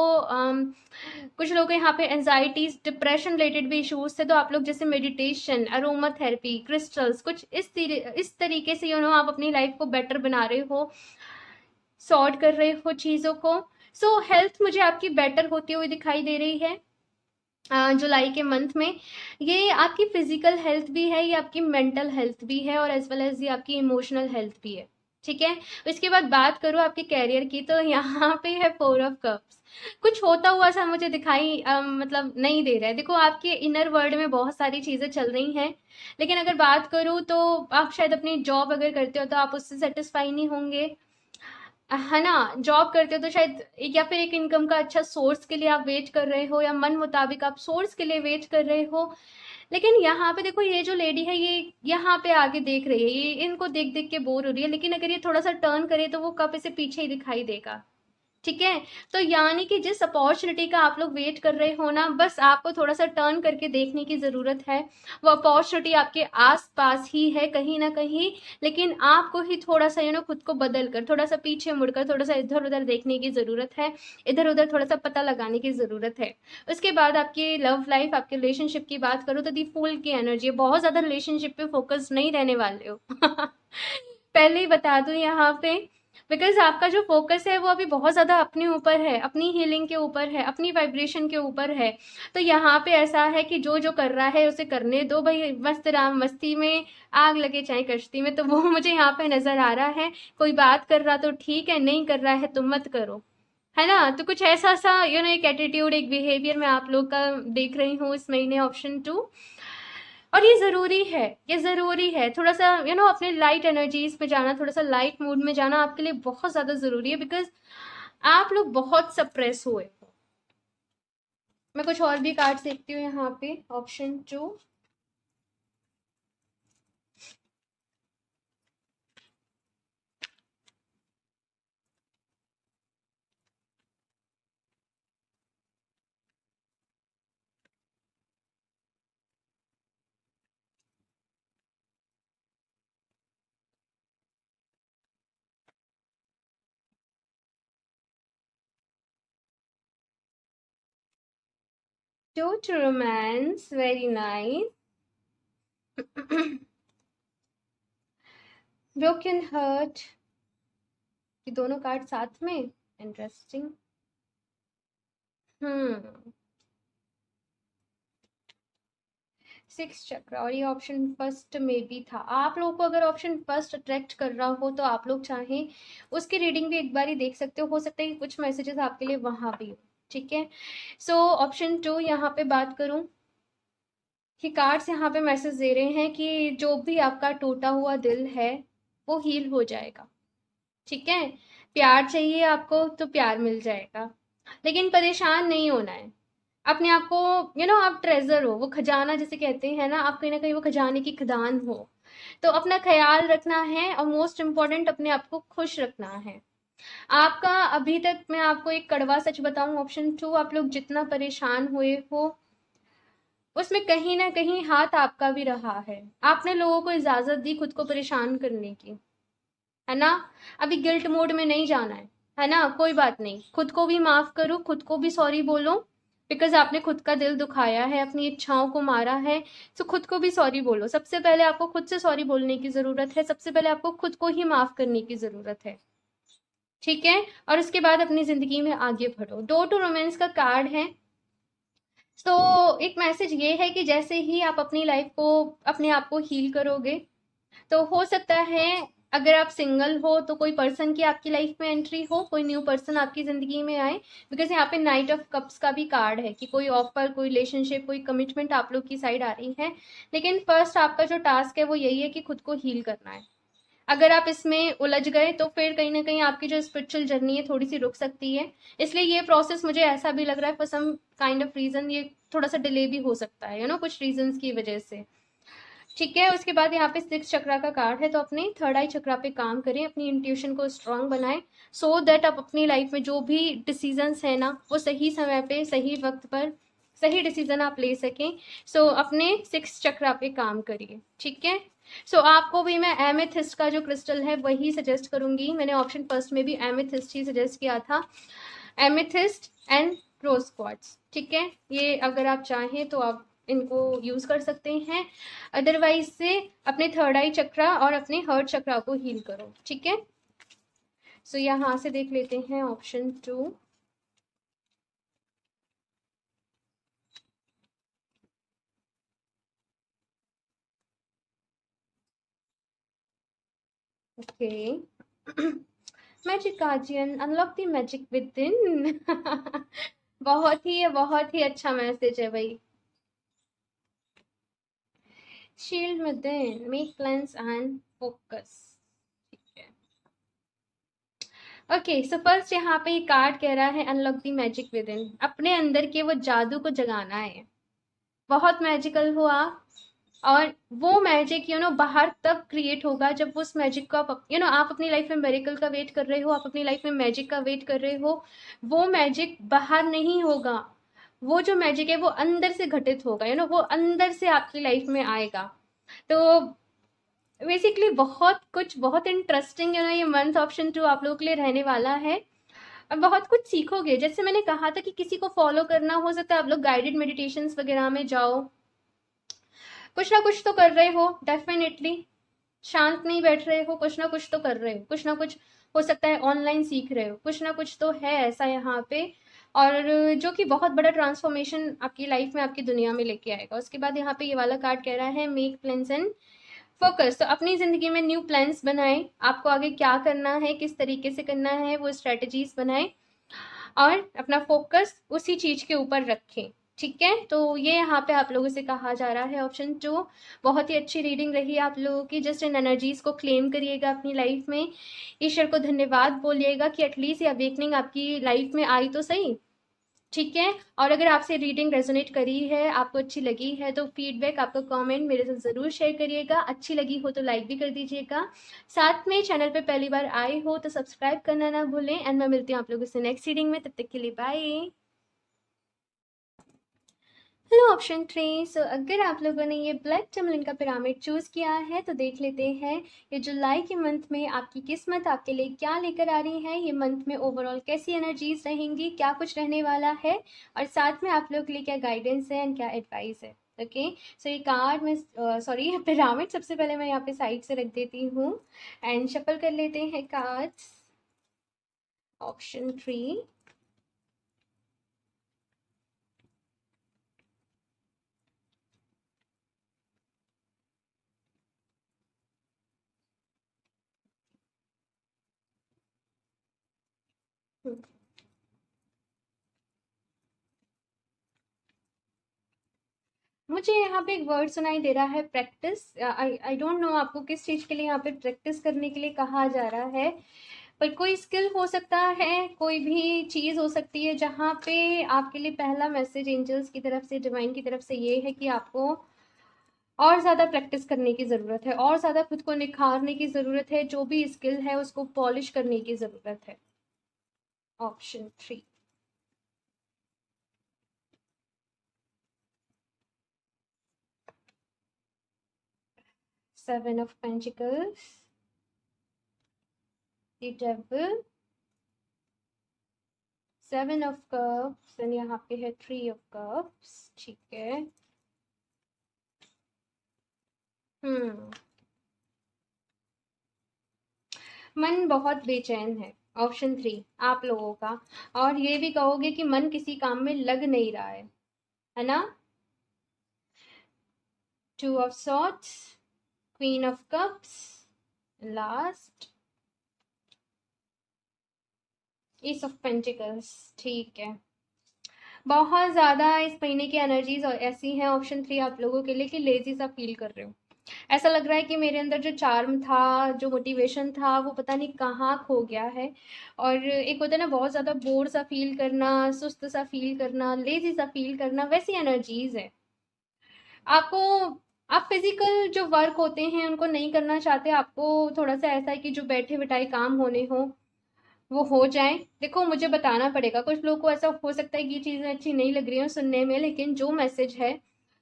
कुछ लोग यहाँ पे एंजाइटीज, डिप्रेशन रिलेटेड भी इश्यूज थे, तो आप लोग जैसे मेडिटेशन, अरोमा थेरेपी, क्रिस्टल्स, कुछ इस तरीके से आप अपनी लाइफ को बेटर बना रहे हो, सॉर्ट कर रहे हो चीज़ों को। सो हेल्थ मुझे आपकी बेटर होती हुई दिखाई दे रही है जुलाई के मंथ में। ये आपकी फिजिकल हेल्थ भी है, ये आपकी मेंटल हेल्थ भी है, और एज वेल एज ये आपकी इमोशनल हेल्थ भी है, ठीक है। इसके बाद बात करूँ आपके कैरियर की, तो यहाँ पे है 4 ऑफ कप्स। कुछ होता हुआ सा मुझे दिखाई मतलब नहीं दे रहा है। देखो, आपके इनर वर्ल्ड में बहुत सारी चीज़ें चल रही हैं, लेकिन अगर बात करूँ तो आप शायद अपनी जॉब अगर करते हो तो आप उससे सेटिस्फाई नहीं होंगे, है ना। जॉब करते हो तो शायद एक, या फिर एक इनकम का अच्छा सोर्स के लिए आप वेट कर रहे हो, या मन मुताबिक आप सोर्स के लिए वेट कर रहे हो। लेकिन यहाँ पे देखो, ये जो लेडी है, ये यहाँ पे आगे देख रही है, ये इनको देख देख के बोर हो रही है, लेकिन अगर ये थोड़ा सा टर्न करे तो वो कप इसे पीछे ही दिखाई देगा, ठीक है। तो यानी कि जिस अपॉर्चुनिटी का आप लोग वेट कर रहे हो ना, बस आपको थोड़ा सा टर्न करके देखने की ज़रूरत है। वो अपॉर्चुनिटी आपके आस पास ही है कहीं ना कहीं, लेकिन आपको ही थोड़ा सा खुद को बदल कर, थोड़ा सा पीछे मुड़कर, थोड़ा सा इधर उधर देखने की ज़रूरत है, इधर उधर थोड़ा सा पता लगाने की ज़रूरत है। उसके बाद आपकी लव लाइफ, आपके रिलेशनशिप की बात करूँ, तो दी फूल की एनर्जी है, बहुत ज़्यादा रिलेशनशिप पे फोकस नहीं रहने वाले हो पहले ही बता दूं यहाँ पे, बिकॉज आपका जो फोकस है वो अभी बहुत ज़्यादा अपने ऊपर है, अपनी हीलिंग के ऊपर है, अपनी वाइब्रेशन के ऊपर है। तो यहाँ पे ऐसा है कि जो जो कर रहा है उसे करने दो भाई, मस्त राम मस्ती में, आग लगे चाहे कश्ती में, तो वो मुझे यहाँ पे नज़र आ रहा है। कोई बात कर रहा तो ठीक है, नहीं कर रहा है तो मत करो, है ना। तो कुछ ऐसा सा एक एटीट्यूड, एक बिहेवियर मैं आप लोग का देख रही हूँ इस महीने। ऑप्शन 2, और ये ज़रूरी है, ये ज़रूरी है, थोड़ा सा अपने लाइट एनर्जीज पे जाना, थोड़ा सा लाइट मूड में जाना आपके लिए बहुत ज़्यादा ज़रूरी है, बिकॉज आप लोग बहुत सप्रेस हुए हो। मैं कुछ और भी कार्ड्स देखती हूँ यहाँ पे। Option 2, two to romance, very nice. Broken heart, ये दोनों कार्ड साथ में, इंटरेस्टिंग। हम्म सिक्स चक्र, और ये ऑप्शन फर्स्ट में भी था। आप लोगों को अगर ऑप्शन फर्स्ट अट्रैक्ट कर रहा हो तो आप लोग चाहें उसकी रीडिंग भी एक बार ही देख सकते हो सकता है कि कुछ मैसेजेस आपके लिए वहां भी हो। ठीक है, सो ऑप्शन टू यहाँ पे बात करूं कि कार्ड्स यहाँ पे मैसेज दे रहे हैं कि जो भी आपका टूटा हुआ दिल है वो हील हो जाएगा। ठीक है, प्यार चाहिए आपको तो प्यार मिल जाएगा, लेकिन परेशान नहीं होना है। अपने आप को आप ट्रेजर हो, वो खजाना जिसे कहते हैं ना, आप कहीं ना कहीं वो खजाने की खदान हो। तो अपना ख्याल रखना है और मोस्ट इम्पोर्टेंट अपने आप को खुश रखना है। आपका अभी तक मैं आपको एक कड़वा सच बताऊं, ऑप्शन टू, आप लोग जितना परेशान हुए हो उसमें कहीं ना कहीं हाथ आपका भी रहा है। आपने लोगों को इजाजत दी खुद को परेशान करने की, है ना। अभी गिल्ट मोड में नहीं जाना है ना। कोई बात नहीं, खुद को भी माफ करो, खुद को भी सॉरी बोलो, बिकॉज आपने खुद का दिल दुखाया है, अपनी इच्छाओं को मारा है। तो खुद को भी सॉरी बोलो। सबसे पहले आपको खुद से सॉरी बोलने की जरूरत है, सबसे पहले आपको खुद को ही माफ करने की जरूरत है। ठीक है, और उसके बाद अपनी जिंदगी में आगे बढ़ो। डोर टू रोमांस का कार्ड है। तो एक मैसेज ये है कि जैसे ही आप अपनी लाइफ को, अपने आप को हील करोगे, तो हो सकता है अगर आप सिंगल हो तो कोई पर्सन की आपकी लाइफ में एंट्री हो, कोई न्यू पर्सन आपकी जिंदगी में आए। बिकॉज यहाँ पे नाइट ऑफ कप्स का भी कार्ड है कि कोई ऑफर, कोई रिलेशनशिप, कोई कमिटमेंट आप लोग की साइड आ रही है। लेकिन फर्स्ट आपका जो टास्क है वो यही है कि खुद को हील करना है। अगर आप इसमें उलझ गए तो फिर कहीं ना कहीं आपकी जो स्पिरिचुअल जर्नी है थोड़ी सी रुक सकती है। इसलिए ये प्रोसेस मुझे ऐसा भी लग रहा है for some kind of reason ये थोड़ा सा डिले भी हो सकता है, कुछ रीजंस की वजह से। ठीक है, उसके बाद यहाँ पे सिक्स चक्रा का कार्ड है। तो अपने थर्ड आई चक्रा पे काम करें, अपनी इंट्यूशन को स्ट्रांग बनाएं, सो दैट आप अपनी लाइफ में जो भी डिसीजंस है ना वो सही समय पे, सही वक्त पर सही डिसीजन आप ले सकें। सो अपने सिक्स चक्रा पे काम करिए। ठीक है, सो आपको भी मैं एमेथिस्ट का जो क्रिस्टल है वही सजेस्ट करूंगी। मैंने ऑप्शन फर्स्ट में भी एमेथिस्ट ही सजेस्ट किया था, एमेथिस्ट एंड रोज क्वार्ट्ज। ठीक है, ये अगर आप चाहें तो आप इनको यूज कर सकते हैं। अदरवाइज से अपने थर्ड आई चक्रा और अपने हर्ट चक्रा को हील करो। ठीक है, सो यहाँ से देख लेते हैं option two. Okay, magic guardian, unlock the magic within. बहुत ही अच्छा मैसेज है भाई। Shield within, make plans and focus. Okay, so first यहाँ पे ये कार्ड कह रहा है unlock the magic within, अपने अंदर के वो जादू को जगाना है। बहुत मैजिकल हो आप, और वो मैजिक बाहर तब क्रिएट होगा जब उस मैजिक को आप आप अपनी लाइफ में मेरिकल का वेट कर रहे हो, आप अपनी लाइफ में मैजिक का वेट कर रहे हो। वो मैजिक बाहर नहीं होगा, वो जो मैजिक है वो अंदर से घटित होगा, वो अंदर से आपकी लाइफ में आएगा। तो बेसिकली बहुत कुछ, बहुत इंटरेस्टिंग ये मंथ ऑप्शन टू आप लोगों के लिए रहने वाला है। अब बहुत कुछ सीखोगे, जैसे मैंने कहा था कि किसी को फॉलो करना, हो सकता है आप लोग गाइडेड मेडिटेशंस वगैरह में जाओ, कुछ ना कुछ तो कर रहे हो डेफिनेटली। शांत नहीं बैठ रहे हो, कुछ ना कुछ तो कर रहे हो, कुछ ना कुछ हो सकता है ऑनलाइन सीख रहे हो, कुछ ना कुछ तो है ऐसा यहाँ पे। और जो कि बहुत बड़ा ट्रांसफॉर्मेशन आपकी लाइफ में, आपकी दुनिया में लेके आएगा। उसके बाद यहाँ पे ये वाला कार्ड कह रहा है मेक प्लान्स एंड फोकस। तो अपनी जिंदगी में न्यू प्लान्स बनाएं, आपको आगे क्या करना है, किस तरीके से करना है, वो स्ट्रेटजीज बनाएं और अपना फोकस उसी चीज के ऊपर रखें। ठीक है, तो ये यहाँ पे आप लोगों से कहा जा रहा है ऑप्शन टू। बहुत ही अच्छी रीडिंग रही आप लोगों की। जस्ट इन एनर्जीज को क्लेम करिएगा अपनी लाइफ में, ईश्वर को धन्यवाद बोलिएगा कि एटलीस्ट ये अवेकनिंग आपकी लाइफ में आई तो सही। ठीक है, और अगर आपसे रीडिंग रेजोनेट करी है, आपको अच्छी लगी है, तो फीडबैक, आपका कमेंट मेरे साथ ज़रूर शेयर करिएगा। अच्छी लगी हो तो लाइक भी कर दीजिएगा। साथ में चैनल पे पहली बार आए हो तो सब्सक्राइब करना ना भूलें। एंड मैं मिलती हूँ आप लोगों से नेक्स्ट रीडिंग में, तब तक के लिए बाय। Hello option three. सो अगर आप लोगों ने ये ब्लैक टर्मलिन का पिरामिड चूज किया है तो देख लेते हैं ये जुलाई के मंथ में आपकी किस्मत आपके लिए क्या लेकर आ रही है। ये मंथ में ओवरऑल कैसी एनर्जीज रहेंगी, क्या कुछ रहने वाला है, और साथ में आप लोगों के लिए क्या गाइडेंस है एंड क्या एडवाइस है। ओके, सो ये कार्ड में, सॉरी ये पिरामिड सबसे पहले मैं यहाँ पे साइड से रख देती हूँ एंड शफल कर लेते हैं कार्ड्स। ऑप्शन थ्री, हम्म। मुझे यहाँ पे एक वर्ड सुनाई दे रहा है, प्रैक्टिस। आई डोंट नो आपको किस चीज़ के लिए यहाँ पे प्रैक्टिस करने के लिए कहा जा रहा है, पर कोई स्किल हो सकता है, कोई भी चीज़ हो सकती है जहाँ पे आपके लिए पहला मैसेज एंजल्स की तरफ से, डिवाइन की तरफ से ये है कि आपको और ज़्यादा प्रैक्टिस करने की ज़रूरत है, और ज़्यादा खुद को निखारने की ज़रूरत है, जो भी स्किल है उसको पॉलिश करने की ज़रूरत है। Option 3। Seven of pentacles, the devil, seven of cups, and यहाँ पे है थ्री ऑफ कप्स। ठीक है। मन बहुत बेचैन है, ऑप्शन 3 आप लोगों का। और ये भी कहोगे कि मन किसी काम में लग नहीं रहा है ना। Two of swords, queen of cups, last ace of pentacles. ठीक है। बहुत ज़्यादा इस महीने की एनर्जीज ऐसी हैं ऑप्शन 3 आप लोगों के लिए कि लेजी सा फील कर रहे हो। ऐसा लग रहा है कि मेरे अंदर जो चार्म था, जो मोटिवेशन था, वो पता नहीं कहाँ खो गया है। और एक होता है ना बहुत ज़्यादा बोर सा फील करना, सुस्त सा फील करना, लेजी सा फील करना, वैसी एनर्जीज है आपको। आप फिजिकल जो वर्क होते हैं उनको नहीं करना चाहते, आपको थोड़ा सा ऐसा है कि जो बैठे बिठाए काम होने हो वो हो जाए। देखो मुझे बताना पड़ेगा, कुछ लोगों को ऐसा हो सकता है कि ये चीज़ें अच्छी नहीं लग रही हैं सुनने में, लेकिन जो मैसेज है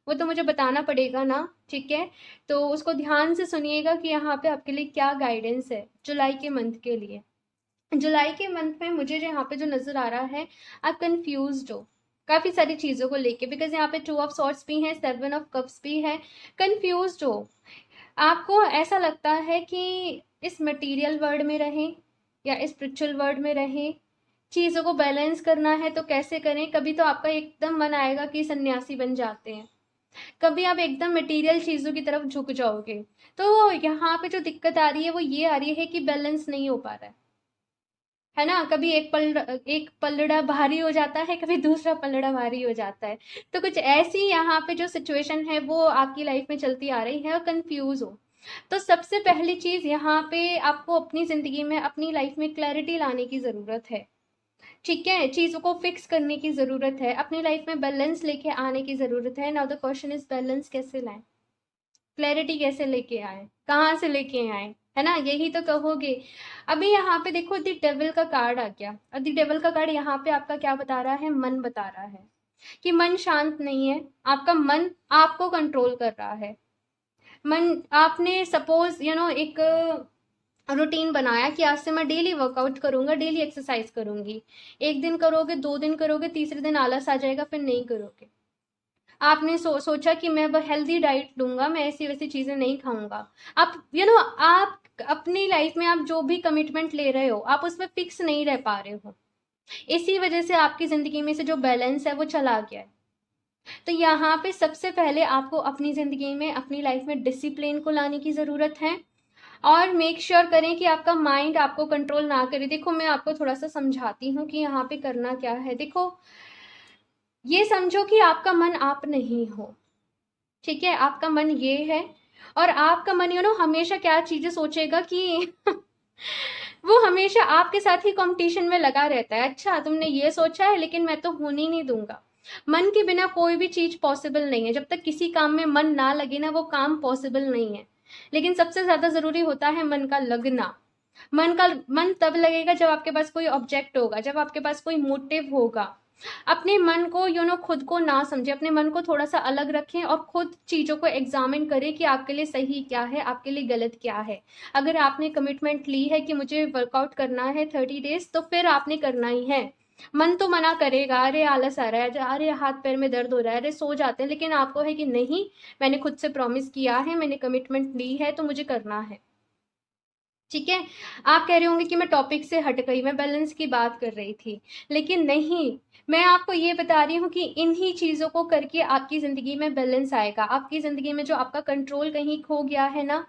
वो तो मुझे बताना पड़ेगा ना। ठीक है, तो उसको ध्यान से सुनिएगा कि यहाँ पे आपके लिए क्या गाइडेंस है जुलाई के मंथ के लिए। जुलाई के मंथ में मुझे जो यहाँ पे जो नज़र आ रहा है, आप कंफ्यूज्ड हो काफ़ी सारी चीज़ों को लेके, बिकॉज यहाँ पे टू ऑफ सॉर्ट्स भी है, सेवन ऑफ कप्स भी है। कंफ्यूज्ड हो, आपको ऐसा लगता है कि इस मटेरियल वर्ल्ड में रहें या स्पिरिचुअल वर्ल्ड में रहें, चीज़ों को बैलेंस करना है तो कैसे करें। कभी तो आपका एकदम मन आएगा कि सन्यासी बन जाते हैं, कभी आप एकदम मटेरियल चीज़ों की तरफ झुक जाओगे। तो यहाँ पे जो दिक्कत आ रही है वो ये आ रही है कि बैलेंस नहीं हो पा रहा है ना। कभी एक पलड़ा भारी हो जाता है, कभी दूसरा पलड़ा भारी हो जाता है। तो कुछ ऐसी यहाँ पे जो सिचुएशन है वो आपकी लाइफ में चलती आ रही है और कंफ्यूज हो। तो सबसे पहली चीज यहाँ पे आपको अपनी जिंदगी में, अपनी लाइफ में क्लैरिटी लाने की जरूरत है। ठीक है, चीजों को फिक्स करने की जरूरत है, अपनी लाइफ में बैलेंस लेके आने की जरूरत है। Now the question is balance कैसे लाएं, क्लैरिटी कैसे लेके आए, कहाँ से लेके आए, है ना, यही तो कहोगे। अभी यहाँ पे देखो द डेविल का कार्ड आ गया, और द डेविल का कार्ड यहाँ पे आपका क्या बता रहा है, मन बता रहा है कि मन शांत नहीं है, आपका मन आपको कंट्रोल कर रहा है। मन, आपने सपोज एक रूटीन बनाया कि आज से मैं डेली वर्कआउट करूंगा, डेली एक्सरसाइज करूंगी। एक दिन करोगे, 2 दिन करोगे, तीसरे दिन आलस आ जाएगा, फिर नहीं करोगे। आपने सोचा कि मैं अब हेल्दी डाइट लूंगा, मैं ऐसी वैसी चीजें नहीं खाऊंगा। आप आप अपनी लाइफ में आप जो भी कमिटमेंट ले रहे हो, आप उसमें फिक्स नहीं रह पा रहे हो। इसी वजह से आपकी जिंदगी में से जो बैलेंस है वो चला गया है। तो यहाँ पे सबसे पहले आपको अपनी जिंदगी में, अपनी लाइफ में डिसिप्लिन को लाने की जरूरत है। और मेक श्योर करें कि आपका माइंड आपको कंट्रोल ना करे। देखो मैं आपको थोड़ा सा समझाती हूँ कि यहाँ पे करना क्या है। देखो, ये समझो कि आपका मन आप नहीं हो, ठीक है, आपका मन ये है। और आपका मन हमेशा क्या चीजें सोचेगा कि वो हमेशा आपके साथ ही कंपटीशन में लगा रहता है। अच्छा तुमने ये सोचा है, लेकिन मैं तो होने नहीं दूंगा। मन के बिना कोई भी चीज पॉसिबल नहीं है। जब तक किसी काम में मन ना लगे ना, वो काम पॉसिबल नहीं है। लेकिन सबसे ज्यादा जरूरी होता है मन का लगना। मन तब लगेगा जब आपके पास कोई ऑब्जेक्ट होगा, जब आपके पास कोई मोटिव होगा। अपने मन को खुद को ना समझे, अपने मन को थोड़ा सा अलग रखें और खुद चीज़ों को एग्जामिन करें कि आपके लिए सही क्या है, आपके लिए गलत क्या है। अगर आपने कमिटमेंट ली है कि मुझे वर्कआउट करना है 30 डेज, तो फिर आपने करना ही है। मन तो मना करेगा, अरे आलस आ रहा है, अरे हाथ पैर में दर्द हो रहा है, अरे सो जाते हैं, लेकिन आपको है कि नहीं, मैंने खुद से प्रॉमिस किया है, मैंने कमिटमेंट ली है, तो मुझे करना है। ठीक है। आप कह रहे होंगे कि मैं टॉपिक से हट गई, मैं बैलेंस की बात कर रही थी, लेकिन नहीं, मैं आपको ये बता रही हूँ कि इन्हीं चीज़ों को करके आपकी ज़िंदगी में बैलेंस आएगा। आपकी ज़िंदगी में जो आपका कंट्रोल कहीं खो गया है ना,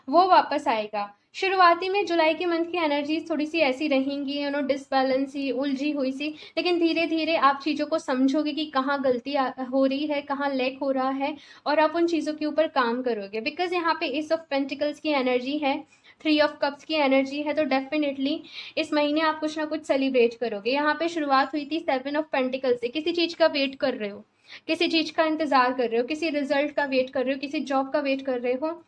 वो वापस आएगा। शुरुआती में जुलाई के मंथ की एनर्जी थोड़ी सी ऐसी रहेंगी, डिसबैलेंस सी, उलझी हुई सी, लेकिन धीरे धीरे आप चीज़ों को समझोगे कि कहाँ गलती हो रही है, कहाँ लैक हो रहा है, और आप उन चीज़ों के ऊपर काम करोगे। बिकॉज यहाँ पे एस ऑफ पेंटिकल्स की एनर्जी है, 3 ऑफ कप्स की एनर्जी है, तो डेफिनेटली इस महीने आप कुछ ना कुछ सेलिब्रेट करोगे। यहाँ पे शुरुआत हुई थी 7 ऑफ पेंटिकल से, किसी चीज़ का वेट कर रहे हो, किसी चीज़ का इंतजार कर रहे हो, किसी रिजल्ट का वेट कर रहे हो, किसी जॉब का वेट कर रहे हो,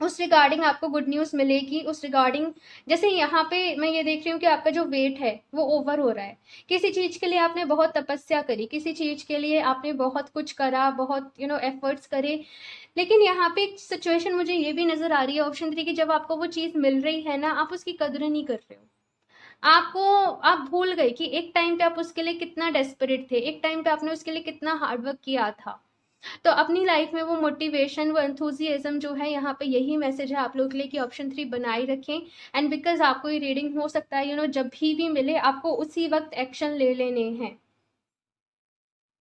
उस रिगार्डिंग आपको गुड न्यूज़ मिलेगी। उस रिगार्डिंग जैसे यहाँ पे मैं ये देख रही हूँ कि आपका जो वेट है वो ओवर हो रहा है। किसी चीज़ के लिए आपने बहुत तपस्या करी, किसी चीज़ के लिए आपने बहुत कुछ करा, बहुत एफर्ट्स करे, लेकिन यहाँ पे एक सिचुएशन मुझे ये भी नज़र आ रही है ऑप्शन 3 की, जब आपको वो चीज़ मिल रही है ना, आप उसकी कदर नहीं कर रहे हो। आप भूल गए कि एक टाइम पे आप उसके लिए कितना डेस्परेट थे, एक टाइम पे आपने उसके लिए कितना हार्डवर्क किया था। तो अपनी लाइफ में वो मोटिवेशन, वो एंथुजियाज्म जो है, यहाँ पे यही मैसेज है आप लोगों के लिए कि ऑप्शन 3 बनाए रखें। एंड बिकॉज आपको ये रीडिंग हो सकता है जब भी मिले आपको उसी वक्त एक्शन ले लेने हैं,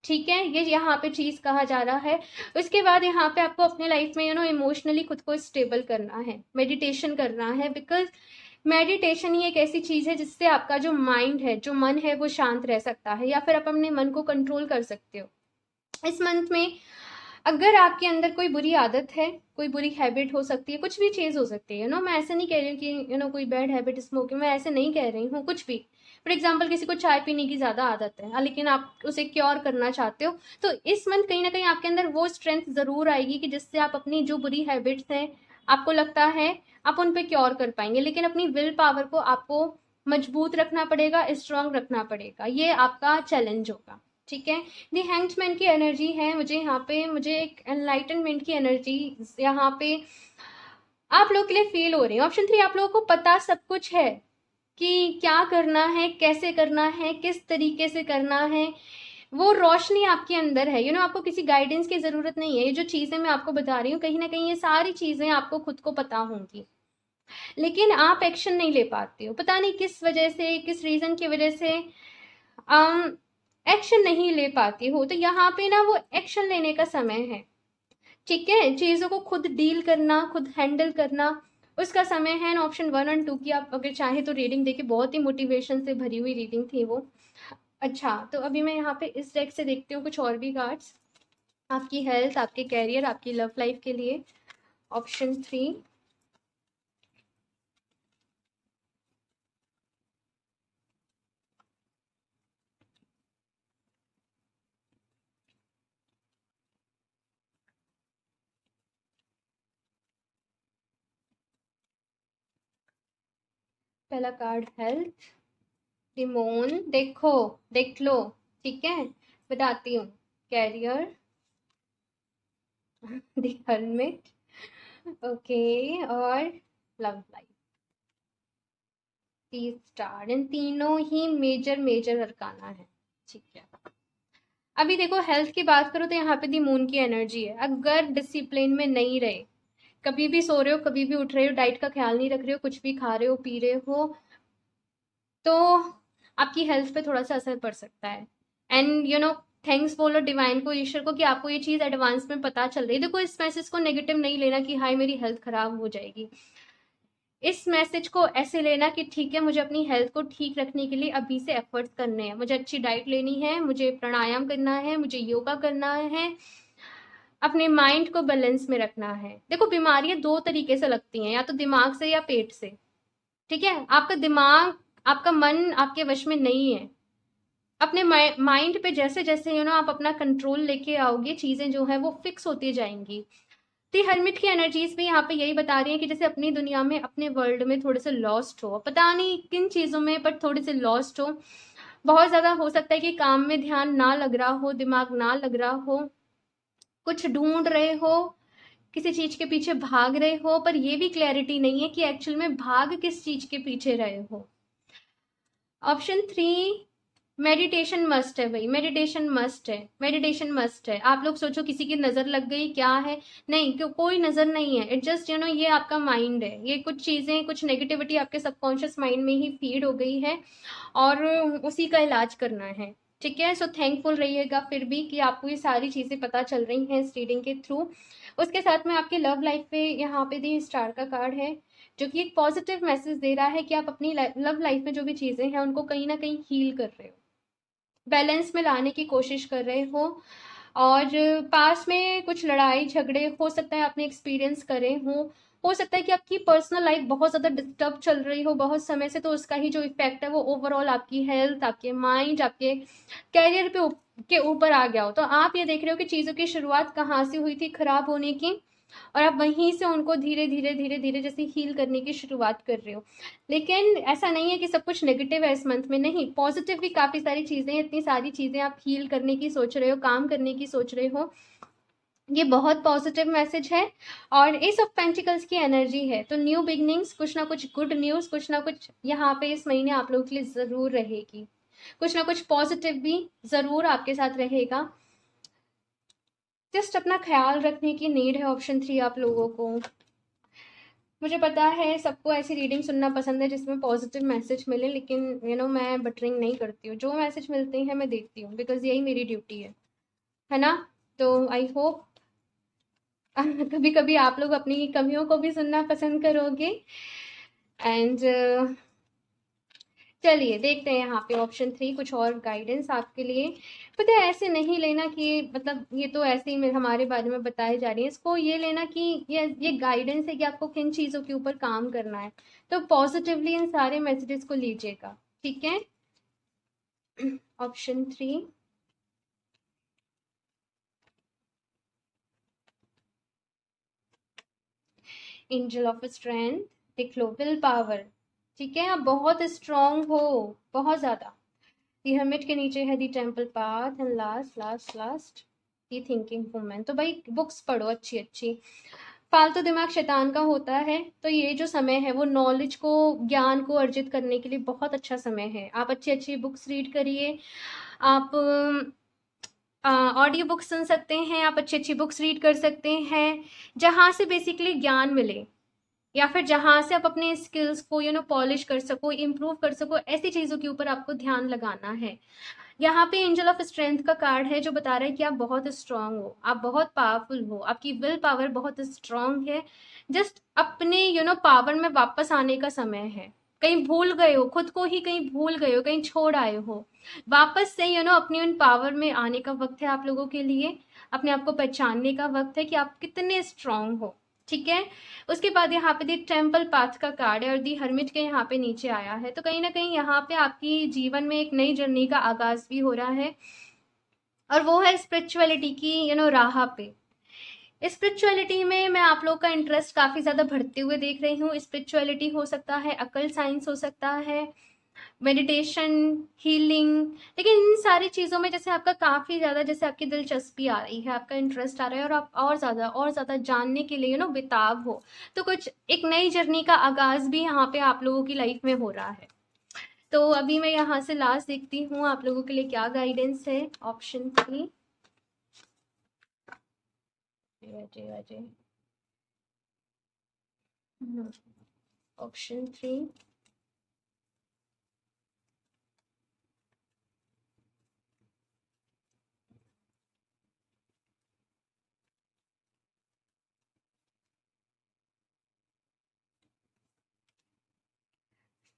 ठीक है, ये यहाँ पे चीज़ कहा जा रहा है। उसके बाद यहाँ पे आपको अपने लाइफ में इमोशनली खुद को स्टेबल करना है, मेडिटेशन करना है। बिकॉज मेडिटेशन ही एक ऐसी चीज़ है जिससे आपका जो माइंड है, जो मन है, वो शांत रह सकता है, या फिर आप अपने मन को कंट्रोल कर सकते हो। इस मंथ में अगर आपके अंदर कोई बुरी आदत है, कोई बुरी हैबिट हो सकती है, कुछ भी चीज़ हो सकती है, मैं ऐसे नहीं कह रही हूँ कि कोई बैड हैबिट स्मोकिंग, मैं ऐसे नहीं कह रही हूँ, कुछ भी। फॉर एग्जाम्पल किसी को चाय पीने की ज़्यादा आदत है, लेकिन आप उसे क्योर करना चाहते हो, तो इस मंथ कहीं ना कहीं आपके अंदर वो स्ट्रेंथ ज़रूर आएगी कि जिससे आप अपनी जो बुरी हैबिट्स हैं, आपको लगता है आप उन पर क्योर कर पाएंगे। लेकिन अपनी विल पावर को आपको मजबूत रखना पड़ेगा, स्ट्रांग रखना पड़ेगा, ये आपका चैलेंज होगा, ठीक है। दी हैंग्समैन की एनर्जी है, मुझे एक एनलाइटनमेंट की एनर्जी यहाँ पे आप लोग के लिए फील हो रही है। ऑप्शन 3, आप लोगों को पता सब कुछ है कि क्या करना है, कैसे करना है, किस तरीके से करना है, वो रोशनी आपके अंदर है। आपको किसी गाइडेंस की ज़रूरत नहीं है। ये जो चीज़ें मैं आपको बता रही हूँ, कहीं ना कहीं ये सारी चीज़ें आपको खुद को पता होंगी, लेकिन आप एक्शन नहीं ले पाते हो, पता नहीं किस वजह से, किस रीज़न की वजह से एक्शन नहीं ले पाती हो। तो यहाँ पे ना वो एक्शन लेने का समय है, ठीक है, चीज़ों को खुद डील करना, खुद हैंडल करना, उसका समय है। ऑप्शन 1 और 2 की आप अगर चाहें तो रीडिंग देखिए, बहुत ही मोटिवेशन से भरी हुई रीडिंग थी वो। अच्छा, तो अभी मैं यहाँ पे इस डेक से देखती हूँ कुछ और भी कार्ड्स आपकी हेल्थ, आपके कैरियर, आपकी लव लाइफ के लिए। ऑप्शन 3, पहला कार्ड हेल्थ, डिमोन, देखो, देख लो, ठीक है, बताती हूँ। कैरियर, द हर्मिट, ओके, और लव लाइफ, 30 स्टार। इन तीनों ही मेजर अरकाना है, ठीक है। अभी देखो, हेल्थ की बात करो तो यहाँ पे दी मून की एनर्जी है। अगर डिसिप्लिन में नहीं रहे, कभी भी सो रहे हो, कभी भी उठ रहे हो, डाइट का ख्याल नहीं रख रहे हो, कुछ भी खा रहे हो, पी रहे हो, तो आपकी हेल्थ पे थोड़ा सा असर पड़ सकता है। एंड थैंक्स बोलो डिवाइन को, ईश्वर को, कि आपको ये चीज़ एडवांस में पता चल रही है। देखो, इस मैसेज को नेगेटिव नहीं लेना कि हाय मेरी हेल्थ खराब हो जाएगी। इस मैसेज को ऐसे लेना कि ठीक है, मुझे अपनी हेल्थ को ठीक रखने के लिए अभी से एफर्ट्स करने हैं, मुझे अच्छी डाइट लेनी है, मुझे प्राणायाम करना है, मुझे योगा करना है, अपने माइंड को बैलेंस में रखना है। देखो, बीमारियां दो तरीके से लगती हैं, या तो दिमाग से या पेट से, ठीक है। आपका दिमाग, आपका मन आपके वश में नहीं है। अपने माइंड पे जैसे जैसे आप अपना कंट्रोल लेके आओगे, चीज़ें जो है वो फिक्स होती जाएंगी। तो हरमिट की एनर्जीज भी यहाँ पे यही बता रही है कि जैसे अपनी दुनिया में, अपने वर्ल्ड में थोड़े से लॉस्ट हो, पता नहीं किन चीज़ों में, बट थोड़े से लॉस्ट हो। बहुत ज़्यादा हो सकता है कि काम में ध्यान ना लग रहा हो, दिमाग ना लग रहा हो, कुछ ढूंढ रहे हो, किसी चीज़ के पीछे भाग रहे हो, पर ये भी क्लैरिटी नहीं है कि एक्चुअल में भाग किस चीज़ के पीछे रहे हो। ऑप्शन 3, मेडिटेशन मस्ट है भाई, मेडिटेशन मस्ट है, मेडिटेशन मस्ट है। आप लोग सोचो किसी की नज़र लग गई, क्या है, नहीं, क्यों, कोई नज़र नहीं है। इट जस्ट ये आपका माइंड है, ये कुछ चीज़ें, कुछ नेगेटिविटी आपके सबकॉन्शियस माइंड में ही फीड हो गई है, और उसी का इलाज करना है, ठीक है। सो थैंकफुल रहिएगा फिर भी कि आपको ये सारी चीज़ें पता चल रही हैं इस रीडिंग के थ्रू। उसके साथ में आपकी लव लाइफ पे यहाँ पे दी स्टार का कार्ड है, जो कि एक पॉजिटिव मैसेज दे रहा है कि आप अपनी लव लाइफ में जो भी चीज़ें हैं उनको कहीं ना कहीं हील कर रहे हो, बैलेंस में लाने की कोशिश कर रहे हो। और पास में कुछ लड़ाई झगड़े हो सकता है आपने एक्सपीरियंस करे हो सकता है कि आपकी पर्सनल लाइफ बहुत ज़्यादा डिस्टर्ब चल रही हो बहुत समय से, तो उसका ही जो इफेक्ट है वो ओवरऑल आपकी हेल्थ, आपके माइंड, आपके कैरियर पे के ऊपर आ गया हो। तो आप ये देख रहे हो कि चीज़ों की शुरुआत कहाँ से हुई थी खराब होने की, और आप वहीं से उनको धीरे धीरे धीरे धीरे जैसे हील करने की शुरुआत कर रहे हो। लेकिन ऐसा नहीं है कि सब कुछ नेगेटिव है इस मंथ में, नहीं, पॉजिटिव भी काफ़ी सारी चीज़ें हैं, इतनी सारी चीज़ें आप हील करने की सोच रहे हो, काम करने की सोच रहे हो, ये बहुत पॉजिटिव मैसेज है। और एस ऑफ पेंटिकल्स की एनर्जी है, तो न्यू बिगनिंग्स, कुछ ना कुछ गुड न्यूज़, कुछ ना कुछ यहाँ पे इस महीने आप लोगों के लिए ज़रूर रहेगी, कुछ ना कुछ पॉजिटिव भी ज़रूर आपके साथ रहेगा। जस्ट अपना ख्याल रखने की नीड है ऑप्शन 3 आप लोगों को। मुझे पता है सबको ऐसी रीडिंग सुनना पसंद है जिसमें पॉजिटिव मैसेज मिले, लेकिन मैं बटरिंग नहीं करती हूँ, जो मैसेज मिलते हैं मैं देखती हूँ, बिकॉज यही मेरी ड्यूटी है ना। तो आई होप कभी कभी आप लोग अपनी कमियों को भी सुनना पसंद करोगे। एंड चलिए देखते हैं यहाँ पे ऑप्शन 3 कुछ और गाइडेंस आपके लिए। पता है ऐसे नहीं लेना कि मतलब ये तो ऐसे ही हमारे बारे में बताए जा रही है, इसको ये लेना कि ये गाइडेंस है कि आपको किन चीज़ों के ऊपर काम करना है, तो पॉजिटिवली इन सारे मैसेजेस को लीजिएगा, ठीक है। ऑप्शन 3, एंजल ऑफ स्ट्रेंथ, देख लो विल पावर, ठीक है, आप बहुत स्ट्रांग हो, बहुत ज़्यादा। दी हर्मिट के नीचे है the temple path, and last last last the thinking woman. तो भाई बुक्स पढ़ो अच्छी अच्छी, फालतू दिमाग शैतान का होता है, तो ये जो समय है वो नॉलेज को, ज्ञान को अर्जित करने के लिए बहुत अच्छा समय है। आप अच्छी अच्छी बुक्स रीड करिए, आप ऑडियो बुक्स सुन सकते हैं, आप अच्छी अच्छी बुक्स रीड कर सकते हैं, जहाँ से बेसिकली ज्ञान मिले, या फिर जहाँ से आप अपने स्किल्स को पॉलिश कर सको, इम्प्रूव कर सको, ऐसी चीज़ों के ऊपर आपको ध्यान लगाना है। यहाँ पे एंजल ऑफ स्ट्रेंथ का कार्ड है जो बता रहा है कि आप बहुत स्ट्रांग हो, आप बहुत पावरफुल हो, आपकी विल पावर बहुत स्ट्रांग है। जस्ट अपने पावर में वापस आने का समय है। कहीं भूल गए हो खुद को ही, कहीं भूल गए हो, कहीं छोड़ आए हो, वापस से अपनी उन पावर में आने का वक्त है आप लोगों के लिए। अपने आप को पहचानने का वक्त है कि आप कितने स्ट्रांग हो, ठीक है। उसके बाद यहाँ पे दी टेम्पल पाथ का कार्ड है और दी हर्मिट के यहाँ पे नीचे आया है, तो कहीं ना कहीं यहाँ पे आपकी जीवन में एक नई जर्नी का आगाज भी हो रहा है, और वो है स्पिरिचुअलिटी की राह पे। स्पिरिचुअलिटी में मैं आप लोग का इंटरेस्ट काफ़ी ज़्यादा बढ़ते हुए देख रही हूँ। स्पिरिचुअलिटी हो सकता है, अकल्ट साइंस हो सकता है, मेडिटेशन, हीलिंग, लेकिन इन सारी चीज़ों में जैसे आपका काफ़ी ज़्यादा जैसे आपकी दिलचस्पी आ रही है, आपका इंटरेस्ट आ रहा है, और आप और ज़्यादा जानने के लिए बेताब हो, तो कुछ एक नई जर्नी का आगाज़ भी यहाँ पे आप लोगों की लाइफ में हो रहा है। तो अभी मैं यहाँ से लास्ट देखती हूँ आप लोगों के लिए क्या गाइडेंस है। Option 3, option 3,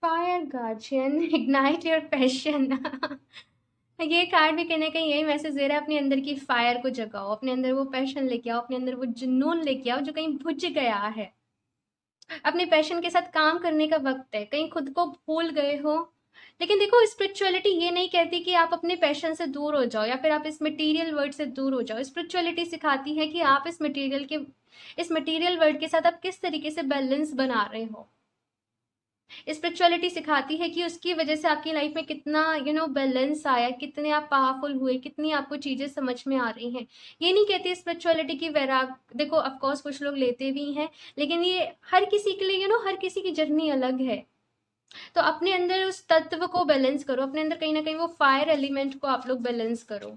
fire guardian, ignite your passion. ये कार्ड भी कहीं ना कहीं यही मैसेज दे रहा है, अपने अंदर की फायर को जगाओ, अपने अंदर वो पैशन लेके आओ, अपने अंदर वो जुनून लेके आओ जो कहीं बुझ गया है। अपने पैशन के साथ काम करने का वक्त है, कहीं खुद को भूल गए हो। लेकिन देखो स्पिरिचुअलिटी ये नहीं कहती कि आप अपने पैशन से दूर हो जाओ या फिर आप इस मटेरियल वर्ल्ड से दूर हो जाओ। स्पिरिचुअलिटी सिखाती है कि आप इस मटेरियल वर्ल्ड के साथ आप किस तरीके से बैलेंस बना रहे हो। स्पिरिचुअलिटी सिखाती है कि उसकी वजह से आपकी लाइफ में कितना बैलेंस आया, कितने आप पावरफुल हुए, कितनी आपको चीज़ें समझ में आ रही हैं। ये नहीं कहती स्पिरिचुअलिटी की वैराग, देखो ऑफकोर्स कुछ लोग लेते भी हैं, लेकिन ये हर किसी के लिए हर किसी की जर्नी अलग है। तो अपने अंदर उस तत्व को बैलेंस करो, अपने अंदर कहीं ना कहीं वो फायर एलिमेंट को आप लोग बैलेंस करो।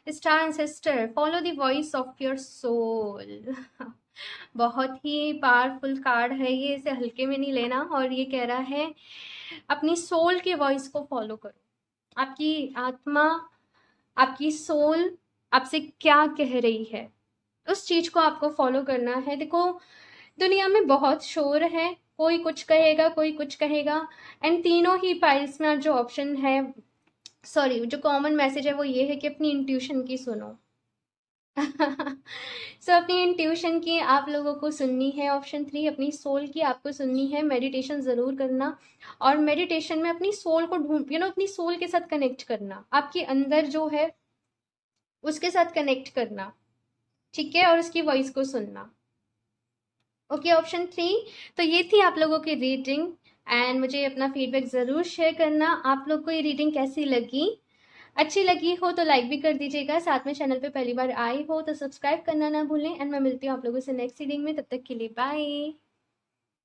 Star and sister, follow the voice of your soul. बहुत ही पावरफुल कार्ड है ये, इसे हल्के में नहीं लेना। और ये कह रहा है अपनी सोल के वॉइस को फॉलो करो, आपकी आत्मा, आपकी सोल आपसे क्या कह रही है, उस चीज़ को आपको फ़ॉलो करना है। देखो, दुनिया में बहुत शोर है, कोई कुछ कहेगा, कोई कुछ कहेगा, एंड तीनों ही पाइल्स में जो ऑप्शन है, सॉरी, जो कॉमन मैसेज है वो ये है कि अपनी इंट्यूशन की सुनो। सो अपनी इंट्यूशन की आप लोगों को सुननी है। ऑप्शन 3, अपनी सोल की आपको सुननी है। मेडिटेशन ज़रूर करना, और मेडिटेशन में अपनी सोल को ढूंढ, अपनी सोल के साथ कनेक्ट करना, आपके अंदर जो है उसके साथ कनेक्ट करना, ठीक है, और उसकी वॉइस को सुनना। Okay, option 3। तो ये थी आप लोगों की रीडिंग, एंड मुझे अपना फीडबैक ज़रूर शेयर करना। आप लोग को ये रीडिंग कैसी लगी? अच्छी लगी हो तो लाइक भी कर दीजिएगा, साथ में चैनल पे पहली बार आई हो तो सब्सक्राइब करना ना भूलें, एंड मैं मिलती हूँ आप लोगों से नेक्स्ट रीडिंग में। तब तक के लिए बाय।